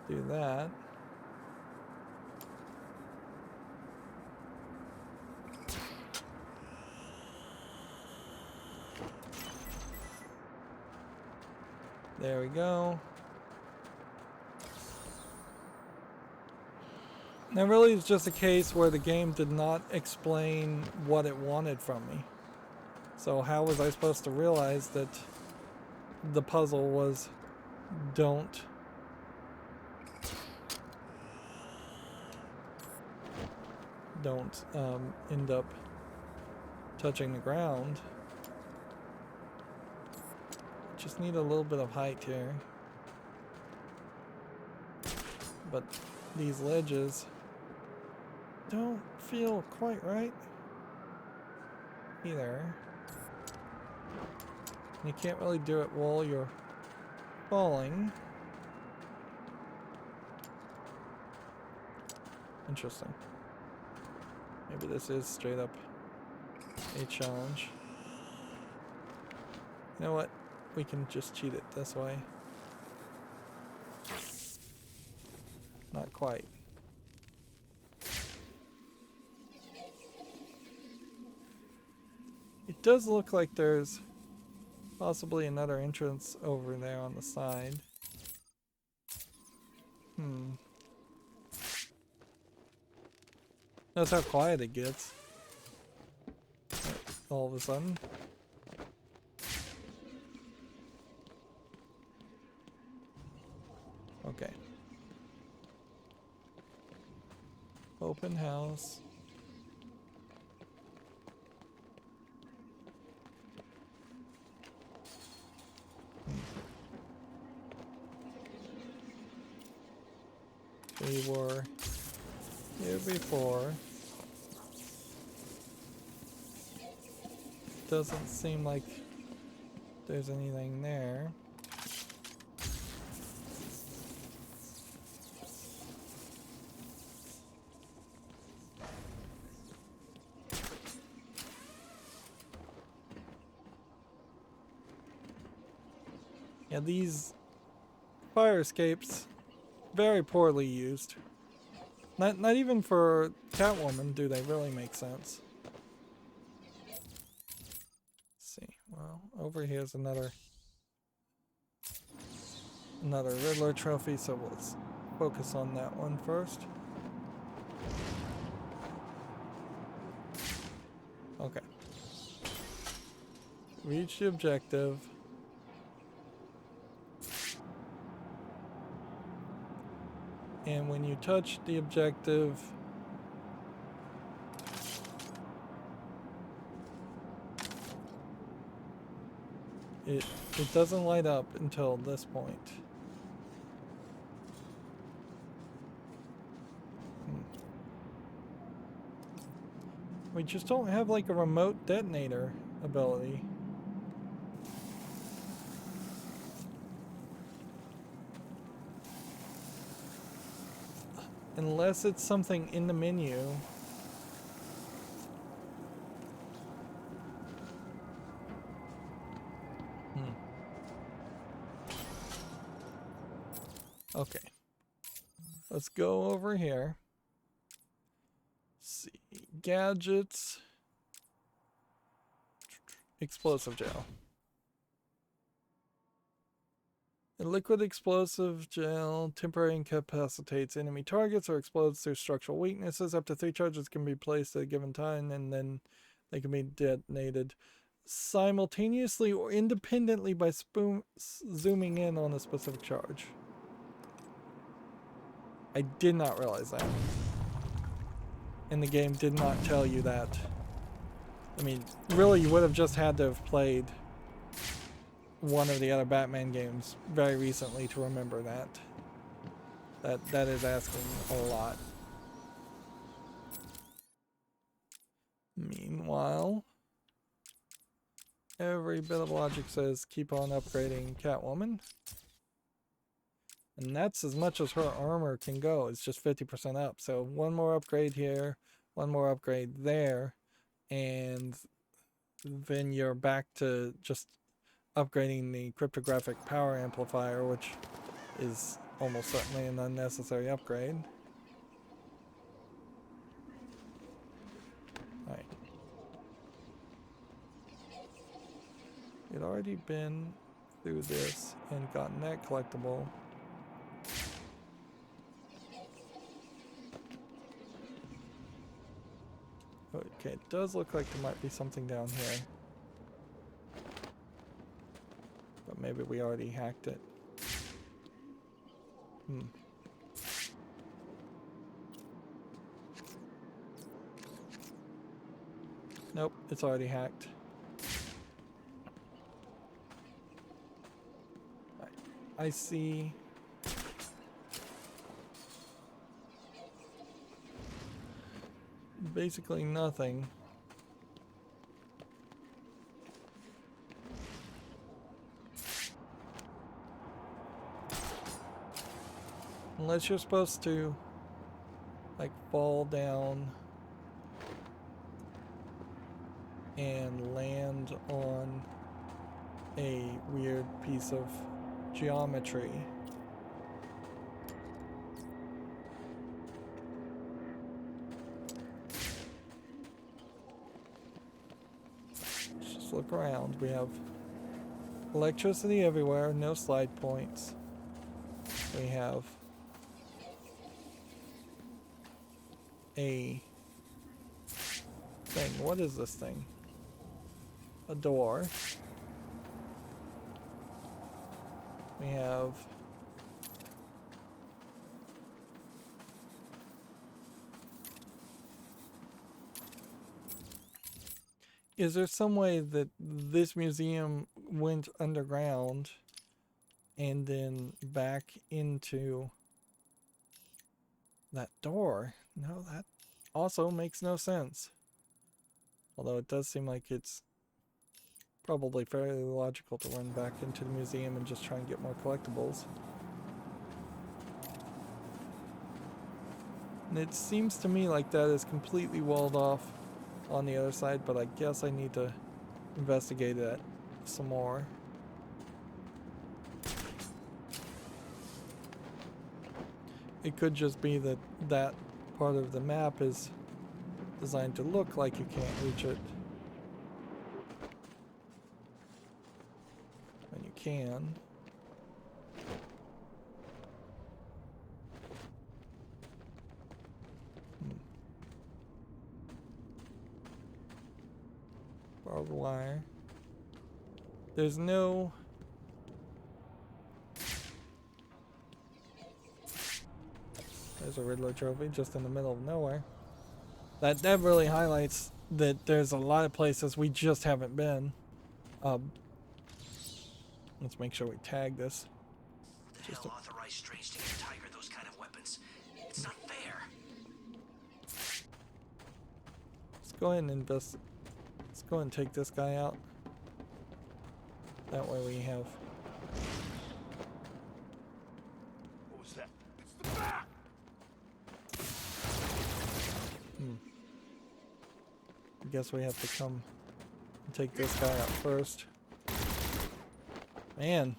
do that. There we go. Now really it's just a case where the game did not explain what it wanted from me. So how was I supposed to realize that the puzzle was don't end up touching the ground. Just need a little bit of height here. But these ledges don't feel quite right either. You can't really do it while you're falling. Interesting. Maybe this is straight up a challenge. You know what? We can just cheat it this way. Not quite. It does look like there's possibly another entrance over there on the side. That's how quiet it gets. All of a sudden. Okay. Open house. We were here before. Doesn't seem like there's anything there. Yeah, these fire escapes, very poorly used. Not even for Catwoman do they really make sense. Let's see. Well, over here's another Riddler trophy, so let's focus on that one first. Okay. Reach the objective. And when you touch the objective, it doesn't light up until this point. We just don't have like a remote detonator ability. Unless it's something in the menu. Okay. Let's go over here. Let's see. Gadgets. Explosive gel. A liquid explosive gel temporarily incapacitates enemy targets or explodes through structural weaknesses. Up to 3 charges can be placed at a given time, and then they can be detonated simultaneously or independently by zooming in on a specific charge. I did not realize that. And the game did not tell you that. I mean, really, you would have just had to have played one of the other Batman games very recently to remember that. That is asking a lot. Meanwhile, every bit of logic says keep on upgrading Catwoman. And that's as much as her armor can go. It's just 50% up. So one more upgrade here, one more upgrade there, and then you're back to just upgrading the cryptographic power amplifier, which is almost certainly an unnecessary upgrade. Alright. We'd already been through this and gotten that collectible. Okay, it does look like there might be something down here. But Maybe we already hacked it. Nope, it's already hacked. I see. Basically nothing. Unless you're supposed to, like, fall down and land on a weird piece of geometry. Let's just look around. We have electricity everywhere, no slide points. We have a thing. What is this thing? A door. We have is there some way that this museum went underground and then back into that door? No, that also makes no sense. Although it does seem like it's probably fairly logical to run back into the museum and just try and get more collectibles. And it seems to me like that is completely walled off on the other side, but I guess I need to investigate that some more. It could just be that that part of the map is designed to look like you can't reach it when you can. Barbed wire. There's no... There's a Riddler trophy just in the middle of nowhere. That really highlights that there's a lot of places we just haven't been. Let's make sure we tag this. The hell authorized Strange to give Tiger those kind of weapons? It's not fair. Let's go ahead and invest. Let's go ahead and take this guy out. That way we have... What was that? It's the back! I guess we have to come and take this guy out first. Man.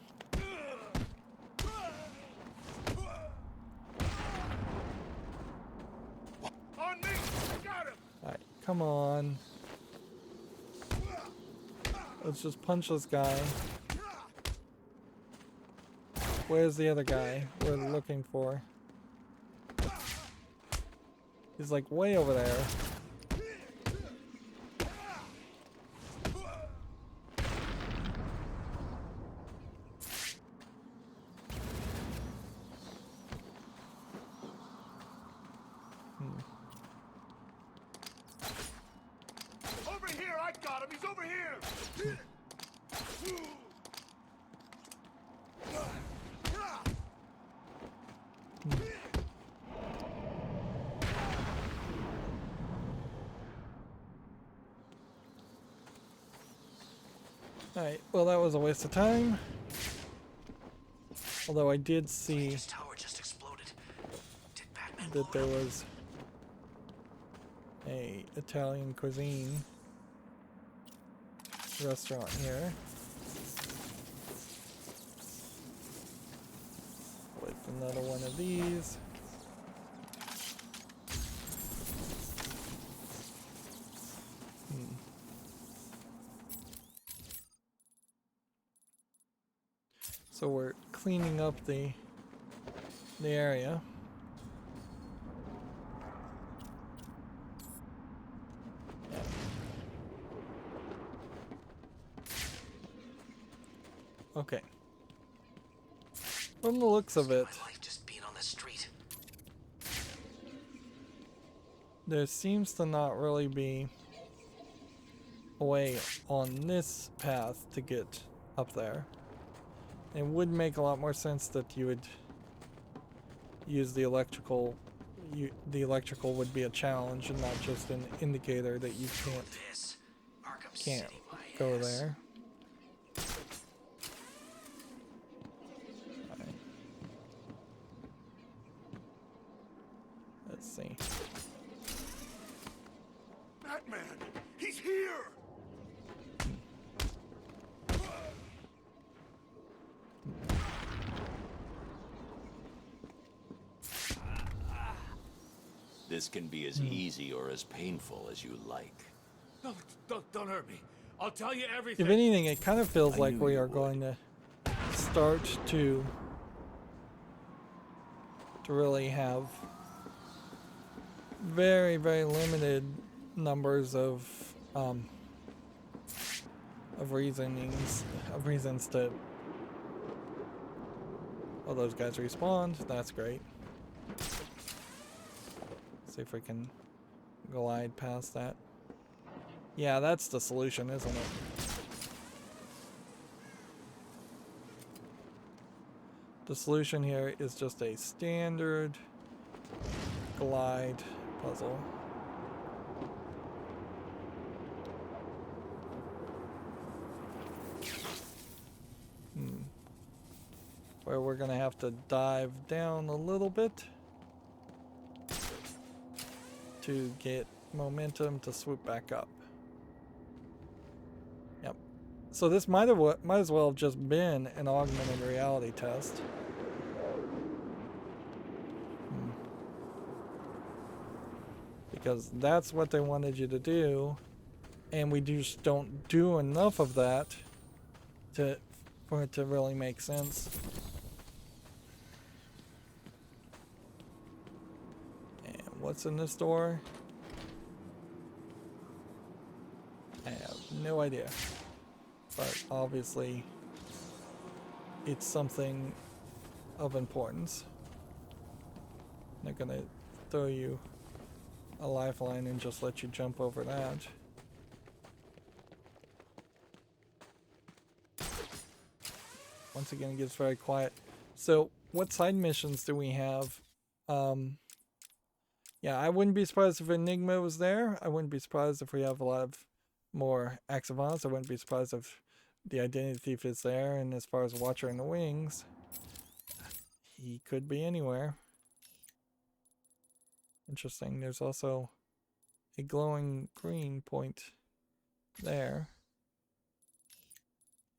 On me! Got him! Alright, come on. Let's just punch this guy. Where's the other guy we're looking for? He's like way over there. Over here! I got him! He's over here! Alright, well that was a waste of time. Although I did see This tower just exploded. Did Batman that blow there it up? was a Italian cuisine restaurant here with another one of these. So we're cleaning up the area. Okay, From the looks of it, My life just being on the street. there seems to not really be a way on this path to get up there. It would make a lot more sense that you would use the electrical. The electrical would be a challenge and not just an indicator that you This Arkham can't City, my go ass. there. Alright. Let's see. Batman! He's here! This can be as easy or as painful as you like. No, don't hurt me. I'll tell you everything. If anything, it kind of feels I like knew we you are would. going to start to really have very, very limited numbers of reasons to. Oh, those guys respawned. That's great. See if we can glide past that. Yeah, that's the solution, isn't it? The solution here is just a standard glide puzzle. Where we're gonna have to dive down a little bit to get momentum to swoop back up. Yep. So this might as well have just been an augmented reality test. Because that's what they wanted you to do, and we just don't do enough of that for it to really make sense. And what's in this door? I have no idea. But obviously, it's something of importance. They're gonna throw you a lifeline and just let you jump over that. Once again, it gets very quiet. So, what side missions do we have? Yeah, I wouldn't be surprised if Enigma was there. I wouldn't be surprised if we have a lot of more acts of violence. I wouldn't be surprised if the identity thief is there. And as far as Watcher in the Wings, he could be anywhere. Interesting. There's also a glowing green point there.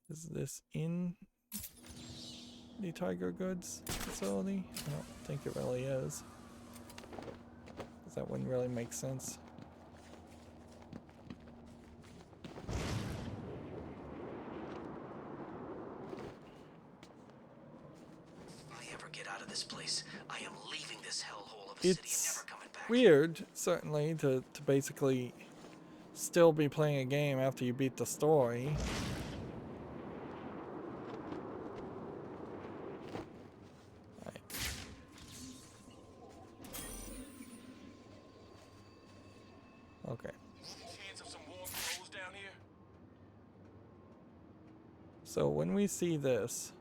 Is this in the Tiger Goods facility? I don't think it really is. Because that wouldn't really make sense. If I ever get out of this place, I am leaving this hellhole of a city and It's never coming back. weird, certainly, to basically still be playing a game after you beat the story. Right. Okay. Chance of some warm clothes down here? So when we see this,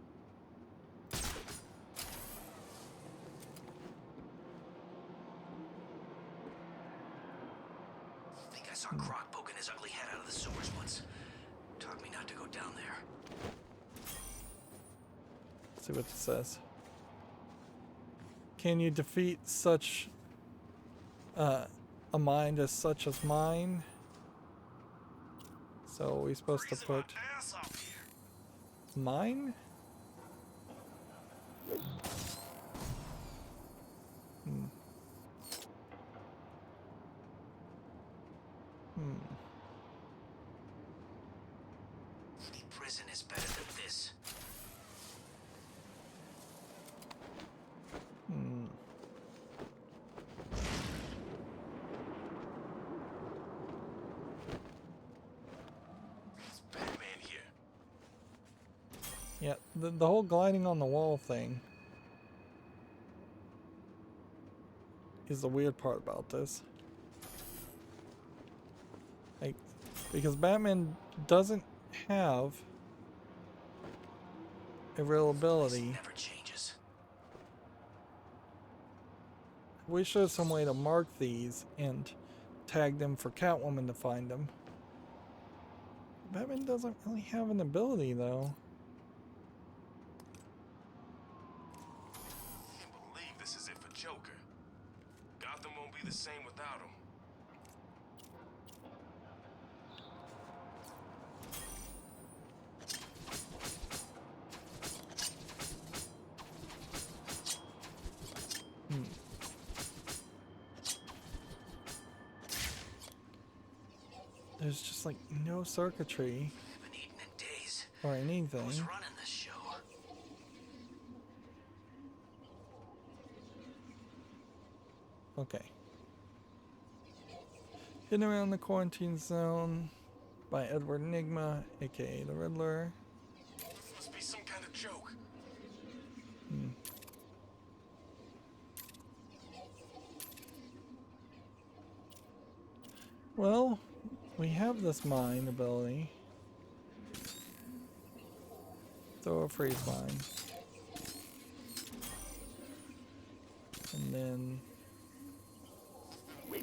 I think I saw Croc poking his ugly head out of the sewers once. Taught me not to go down there. let's see what this says. Can you defeat such a mind as such as mine? So are we supposed to put Ass off here. mine? Prison is better than this. It's Batman here. Yeah, the whole gliding on the wall thing is the weird part about this. Like, because Batman doesn't have a real ability. Never changes. Wish there was some way to mark these and tag them for Catwoman to find them. Batman doesn't really have an ability though. Can't believe this is it for Joker. Gotham won't be the same without him. There's just like no circuitry Haven't eaten in days. or anything. Who's running this show? Okay. Hidden around the quarantine zone by Edward Enigma, aka the Riddler. This must be some kind of joke. Well, we have this mine ability. Throw a freeze mine. And then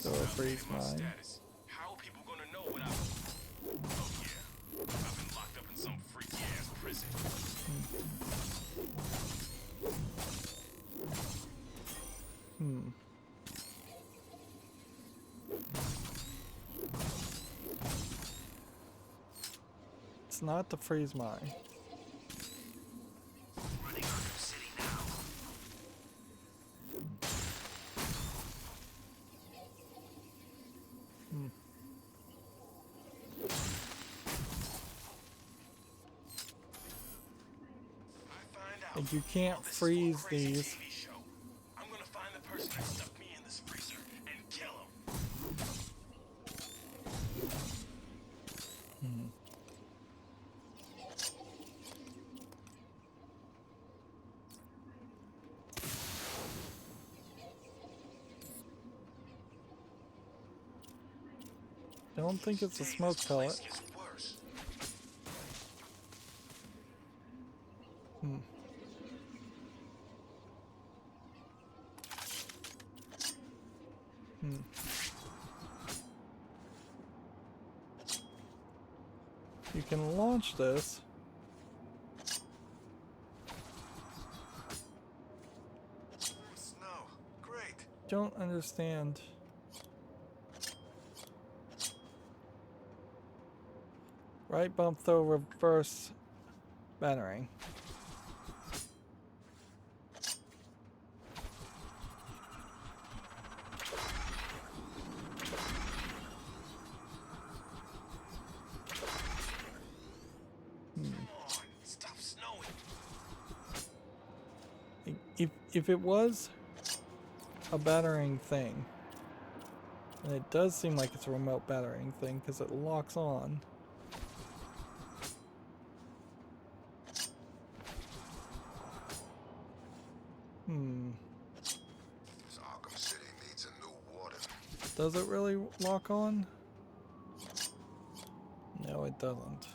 throw a freeze My mine. status. How are people gonna know what Oh yeah, I've been locked up in some freaky ass prison. It's not the freeze mine. Running Arkham City now. I find out. Like you can't This is freeze some crazy these. TV show. I'm gonna find the person that stuck me in this freezer and kill him. I don't think it's a Hey, smoke this place pellet. gets worse. You can launch this. Snow. Great. Don't understand. Right bump throw reverse battering. Come on, stop snowing. If it was a battering thing, and it does seem like it's a remote battering thing because it locks on. This Arkham City needs a new warden. Does it really lock on? No, it doesn't.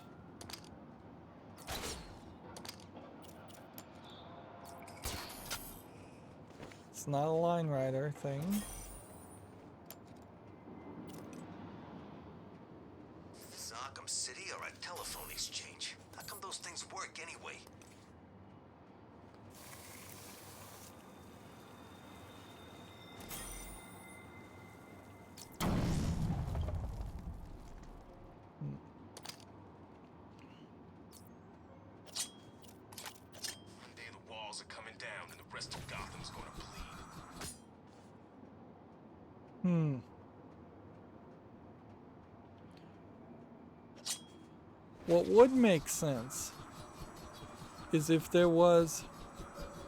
It's not a line rider thing. Is Arkham City or a telephone exchange? How come those things work anyway? One day the walls are coming down and the rest of Gotham's gonna bleed. What would make sense is if there was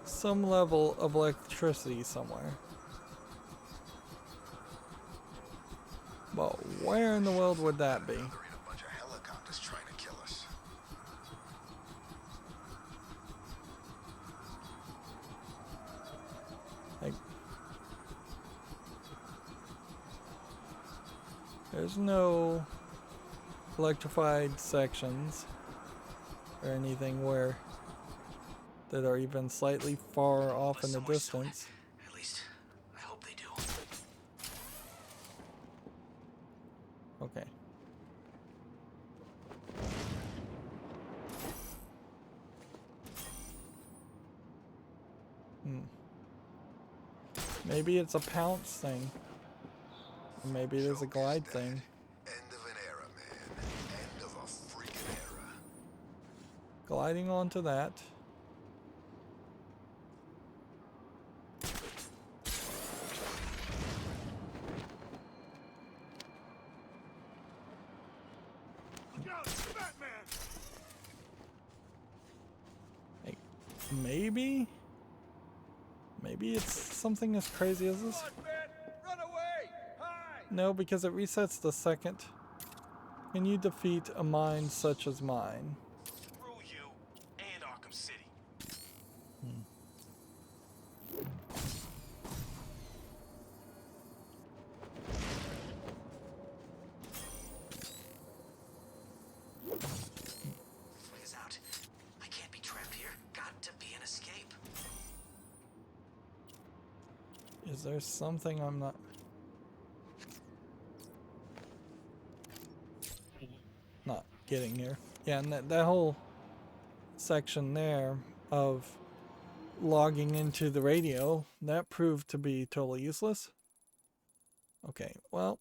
some level of electricity somewhere. But where in the world would that be? There ain't a bunch of helicopters trying to kill us. Like, There's no electrified sections or anything where that are even slightly far off in the distance. At least, I hope they do. Okay. Maybe it's a pounce thing. Or maybe it is a glide thing. End of an era, man. End of a freaking era. Gliding onto that. Look out, it's Batman! Hey, maybe it's something as crazy as this. Come on, Bat! Run away! Hide! No, because it resets the second. Can you defeat a mind such as mine? Screw you and Arkham City. Way is out. I can't be trapped here. Got to be an escape. Is there something I'm not... not getting here? Yeah, and that whole section there of logging into the radio, that proved to be totally useless. Okay, well,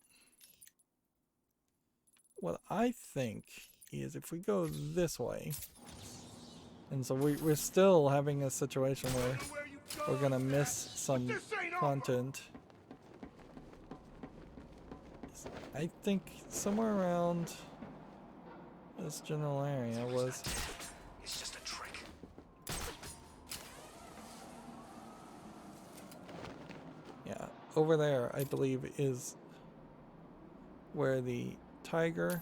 what I think is if we go this way, and so we're still having a situation where we're gonna miss some content. I think somewhere around this general area was... It's just a trick. Yeah, over there, I believe, is where the tiger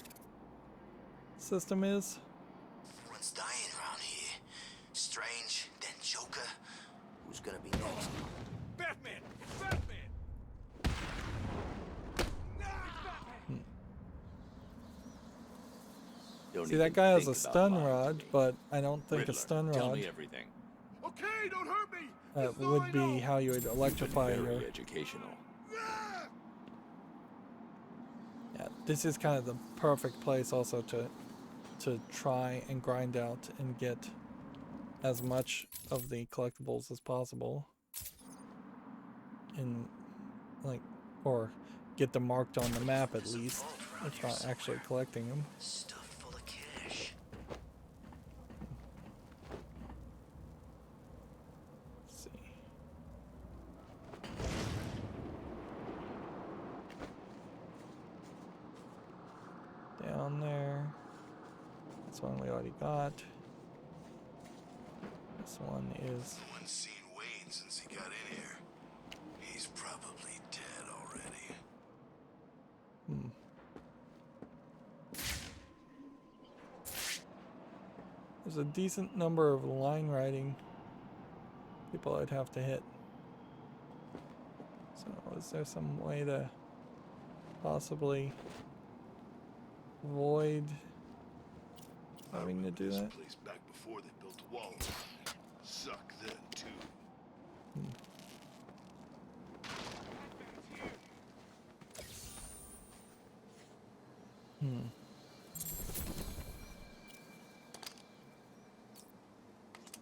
system is. Everyone's dying around here. Strange, then Joker. Who's gonna be next? Batman! Batman! Nah! Batman! Don't See, that even guy has think a about stun lying. rod, but I don't think Riddler, a stun tell rod me everything. Okay, don't hurt me! This is all would I be know. how you would electrify Very your... educational. Ah! Yeah, this is kind of the perfect place also to try and grind out and get as much of the collectibles as possible. In, like, or get them marked on the map at least, if not actually collecting them. Stuff full of cash. Let's see. Down there. This one we already got. This one is... No one's seen Wayne since he got in here. He's probably dead already. There's a decent number of line writing people I'd have to hit. So is there some way to possibly avoid having to do that? Place back before they built a wall. Suck then too.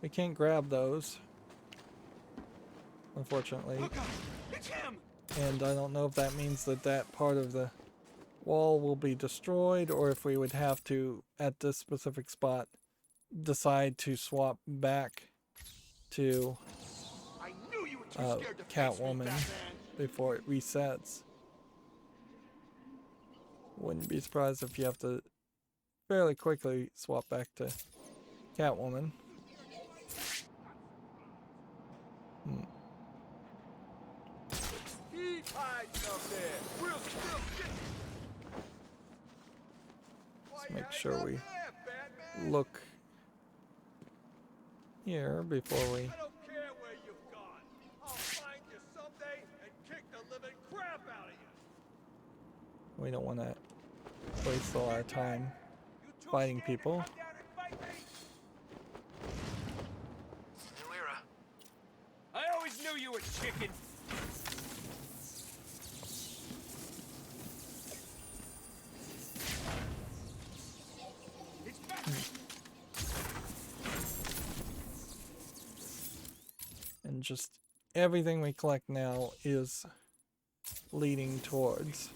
We can't grab those, unfortunately. Look out! It's him! And I don't know if that means that that part of the wall will be destroyed, or if we would have to, at this specific spot, decide to swap back to I knew you were too scared to face me, Catwoman Batman. before it resets. Wouldn't be surprised if you have to fairly quickly swap back to Catwoman. He's hiding up there. We'll still get Let's make sure we look here before we... I don't care where you've gone. I'll find you someday and kick the living crap out of you. We don't want to waste a lot of time fighting people. New era. I always knew you were chicken. It's back. And just everything we collect now is leading towards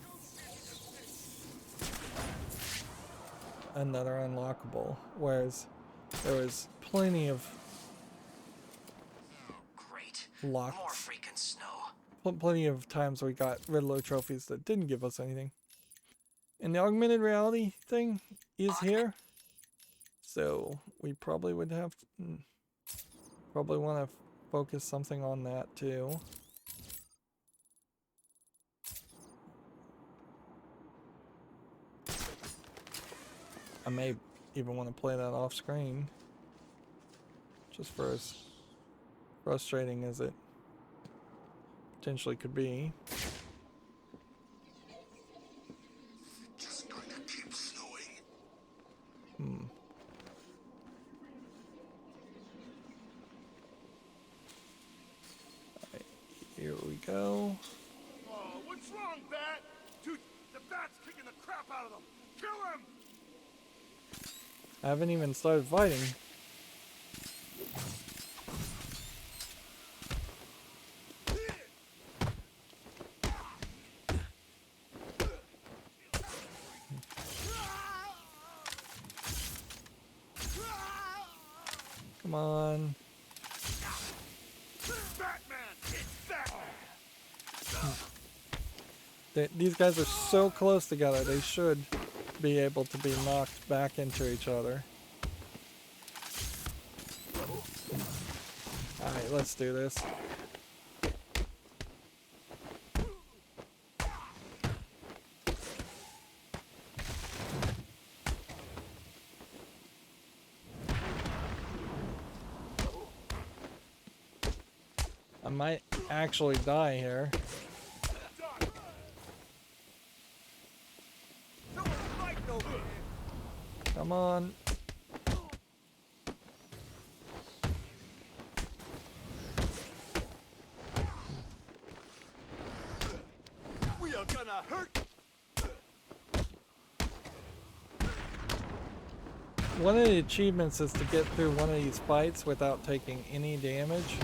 another unlockable, whereas there was plenty of Great. locks. More freaking snow. Plenty of times we got Riddler trophies that didn't give us anything. And the augmented reality thing is here, so we probably would have probably want to focus something on that too. I may even want to play that off screen, just for as frustrating as it potentially could be. Just going to keep snowing. Alright, here we go. Oh, what's wrong, Bat? Dude, the Bat's kicking the crap out of them. Kill him! I haven't even started fighting. Come on. Batman! It's Batman! These guys are so close together, they should be able to be knocked back into each other. Alright, let's do this. I might actually die here. Someone's fighting over here! Come on. We are gonna hurt! One of the achievements is to get through one of these fights without taking any damage.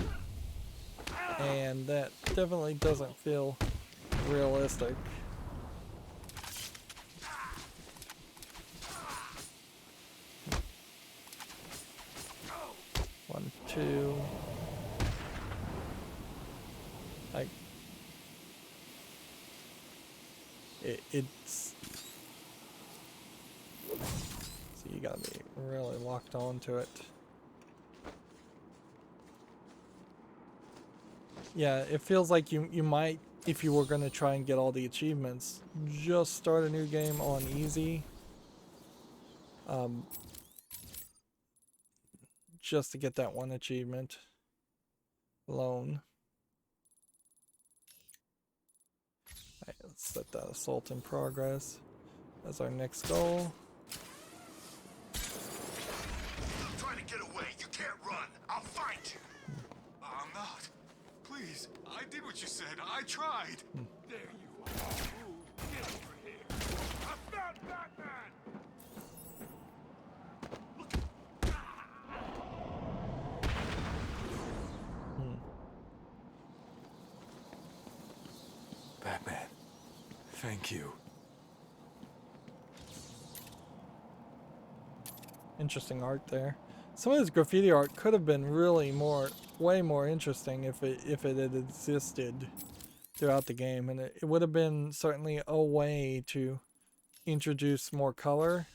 And that definitely doesn't feel realistic. One, two. Like, it's. So you gotta be really locked onto it. Yeah, it feels like you might, if you were going to try and get all the achievements, just start a new game on easy. Just to get that one achievement alone. Alright, let's set that assault in progress as our next goal. Try to get away. You can't run. I'll find you. I'm not. Please, I did what you said. I tried. There you are. Ooh, get over here. I found Batman! Batman, thank you. Interesting art there. Some of this graffiti art could have been really way more interesting if it had existed throughout the game, and it would have been certainly a way to introduce more color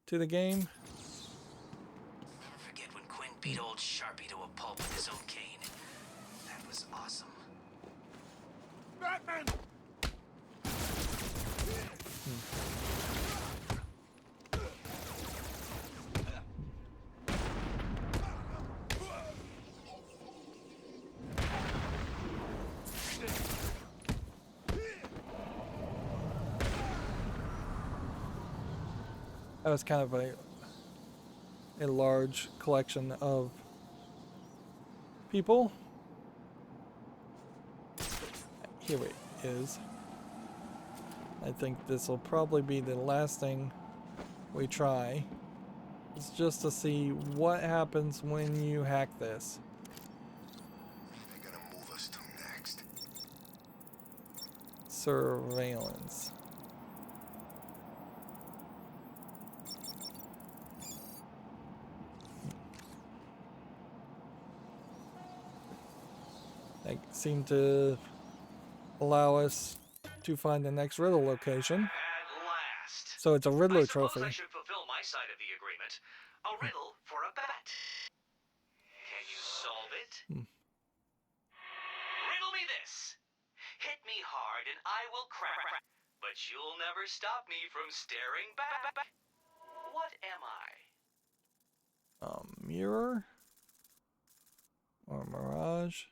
to the game. Never forget when Quinn beat old Sharpie to a pulp with his own cane. That was awesome. Batman! that was kind of a large collection of people. Here it is. I think this will probably be the last thing we try. It's just to see what happens when you hack this. They're gonna move us to next. Surveillance. They seem to allow us to find the next Riddle location. At last. So it's a Riddler I suppose trophy. I should fulfill my side of the agreement. A riddle for a bat. Can you solve it? Riddle me this. Hit me hard and I will crack. But you'll never stop me from staring back. What am I? Mirror? Or mirage?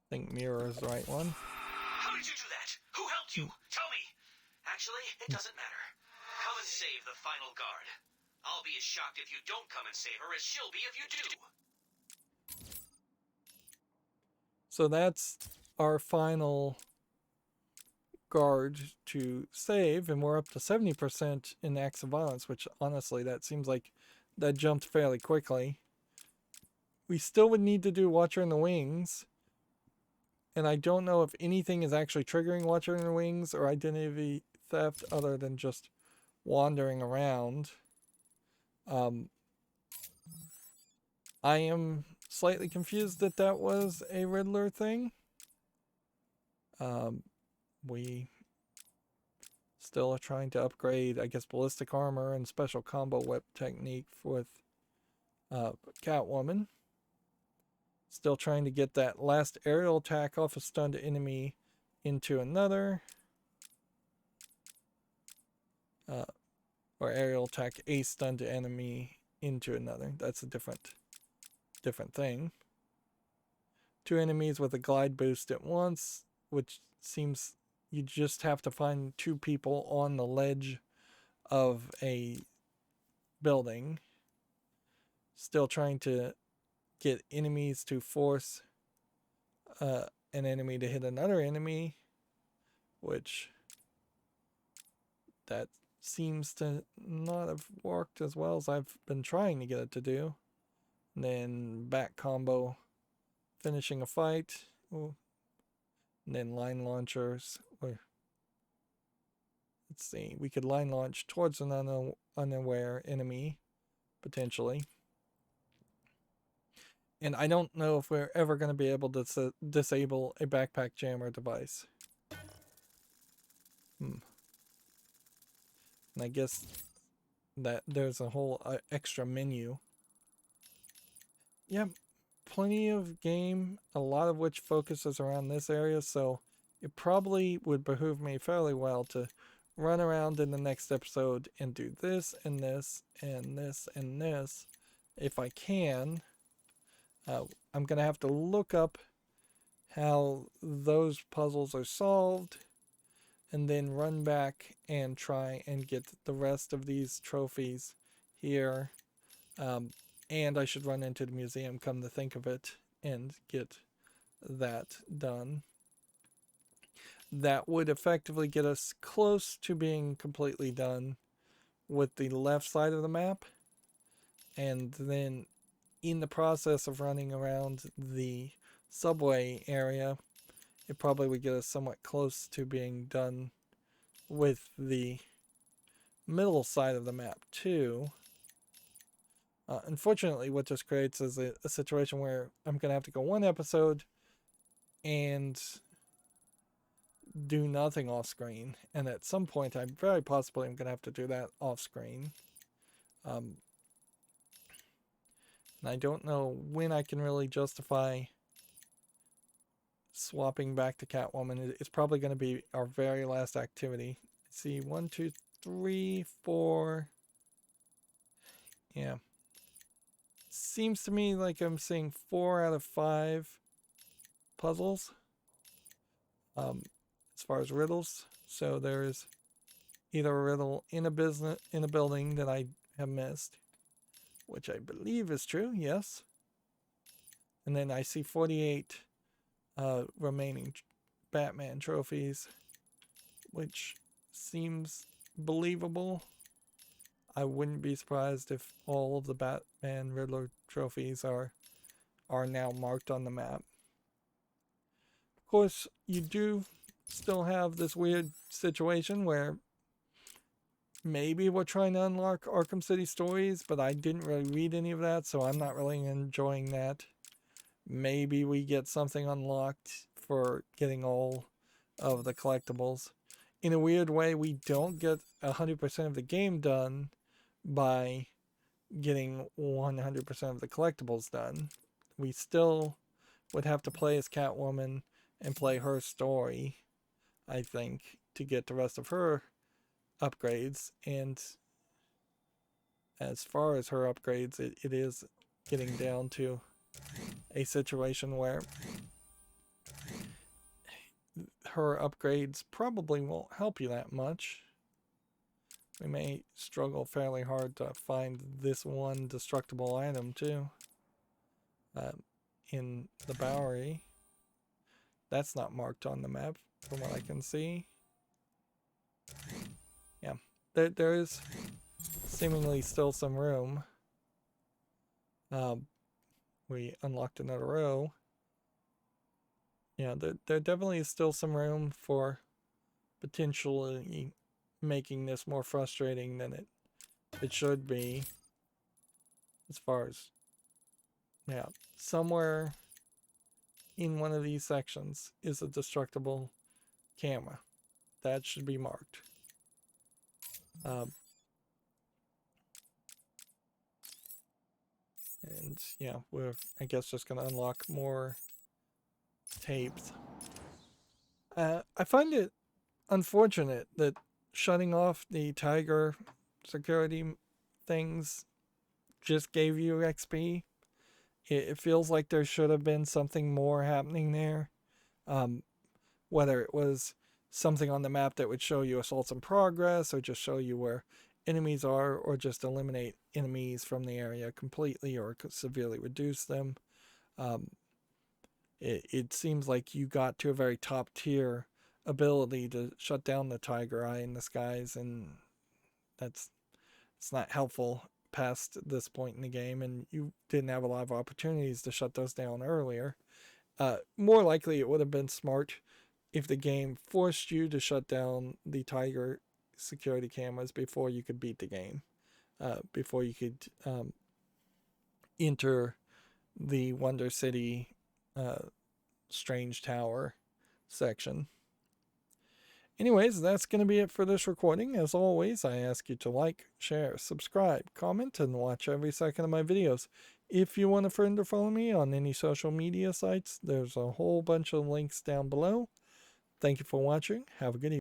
I think mirror is the right one. How did you do that? Who helped you? Tell me. Actually, it doesn't matter. Come and save the final guard. I'll be as shocked if you don't come and save her as she'll be if you do. So that's our final guard to save, and we're up to 70% in acts of violence, which honestly, that seems like that jumped fairly quickly. We still would need to do Watcher in the Wings, and I don't know if anything is actually triggering Watcher in the Wings or identity theft other than just wandering around. I am slightly confused that that was a Riddler thing. We still are trying to upgrade, I guess, ballistic armor and special combo whip technique with Catwoman. Still trying to get that last aerial attack off a stunned enemy into another. Or aerial attack a stunned enemy into another. That's a different thing. 2 enemies with a glide boost at once, which seems you just have to find 2 people on the ledge of a building. Still trying to get enemies to force an enemy to hit another enemy, which that seems to not have worked as well as I've been trying to get it to do. And then back combo, finishing a fight. Ooh. And then line launchers. Or let's see, we could line launch towards an unaware enemy, potentially. And I don't know if we're ever going to be able to disable a backpack jammer device. And I guess that there's a whole extra menu. Yep, plenty of game, a lot of which focuses around this area, so it probably would behoove me fairly well to run around in the next episode and do this and this and this and this if I can. I'm going to have to look up how those puzzles are solved and then run back and try and get the rest of these trophies here. And I should run into the museum, come to think of it, and get that done. That would effectively get us close to being completely done with the left side of the map. And then in the process of running around the subway area, it probably would get us somewhat close to being done with the middle side of the map too. Unfortunately, what this creates is a situation where I'm going to have to go one episode and do nothing off screen. And at some point, I very possibly am going to have to do that off screen. And I don't know when I can really justify swapping back to Catwoman. It's probably going to be our very last activity. Let's see, 1, 2, 3, 4. Yeah. Seems to me like I'm seeing 4 out of 5 puzzles as far as riddles. So there's either a riddle in a building that I have missed, which I believe is true, yes. And then I see 48 remaining Batman trophies, which seems believable. I wouldn't be surprised if all of the Batman Riddler trophies are now marked on the map. Of course, you do still have this weird situation where maybe we're trying to unlock Arkham City stories, but I didn't really read any of that, so I'm not really enjoying that. Maybe we get something unlocked for getting all of the collectibles. In a weird way, we don't get 100% of the game done by getting 100% of the collectibles done. We still would have to play as Catwoman and play her story, I think, to get the rest of her upgrades. And as far as her upgrades, it is getting down to a situation where her upgrades probably won't help you that much. We may struggle fairly hard to find this one destructible item too. In the Bowery. That's not marked on the map from what I can see. Yeah, there is seemingly still some room. We unlocked another row. Yeah, there definitely is still some room for potentially making this more frustrating than it should be. As far as, yeah, somewhere in one of these sections is a destructible camera. That should be marked. And yeah, we're, I guess, just going to unlock more tapes. I find it unfortunate that shutting off the Tiger security things just gave you XP. It feels like there should have been something more happening there. Whether it was something on the map that would show you assaults in progress, or just show you where enemies are, or just eliminate enemies from the area completely, or severely reduce them. It seems like you got to a very top tier ability to shut down the Tiger Eye in the skies, and it's not helpful past this point in the game, and you didn't have a lot of opportunities to shut those down earlier. More likely it would have been smart if the game forced you to shut down the Tiger security cameras before you could beat the game, before you could enter the Wonder City Strange Tower section. Anyways, that's going to be it for this recording. As always, I ask you to like, share, subscribe, comment, and watch every second of my videos. If you want a friend or follow me on any social media sites, there's a whole bunch of links down below. Thank you for watching. Have a good evening.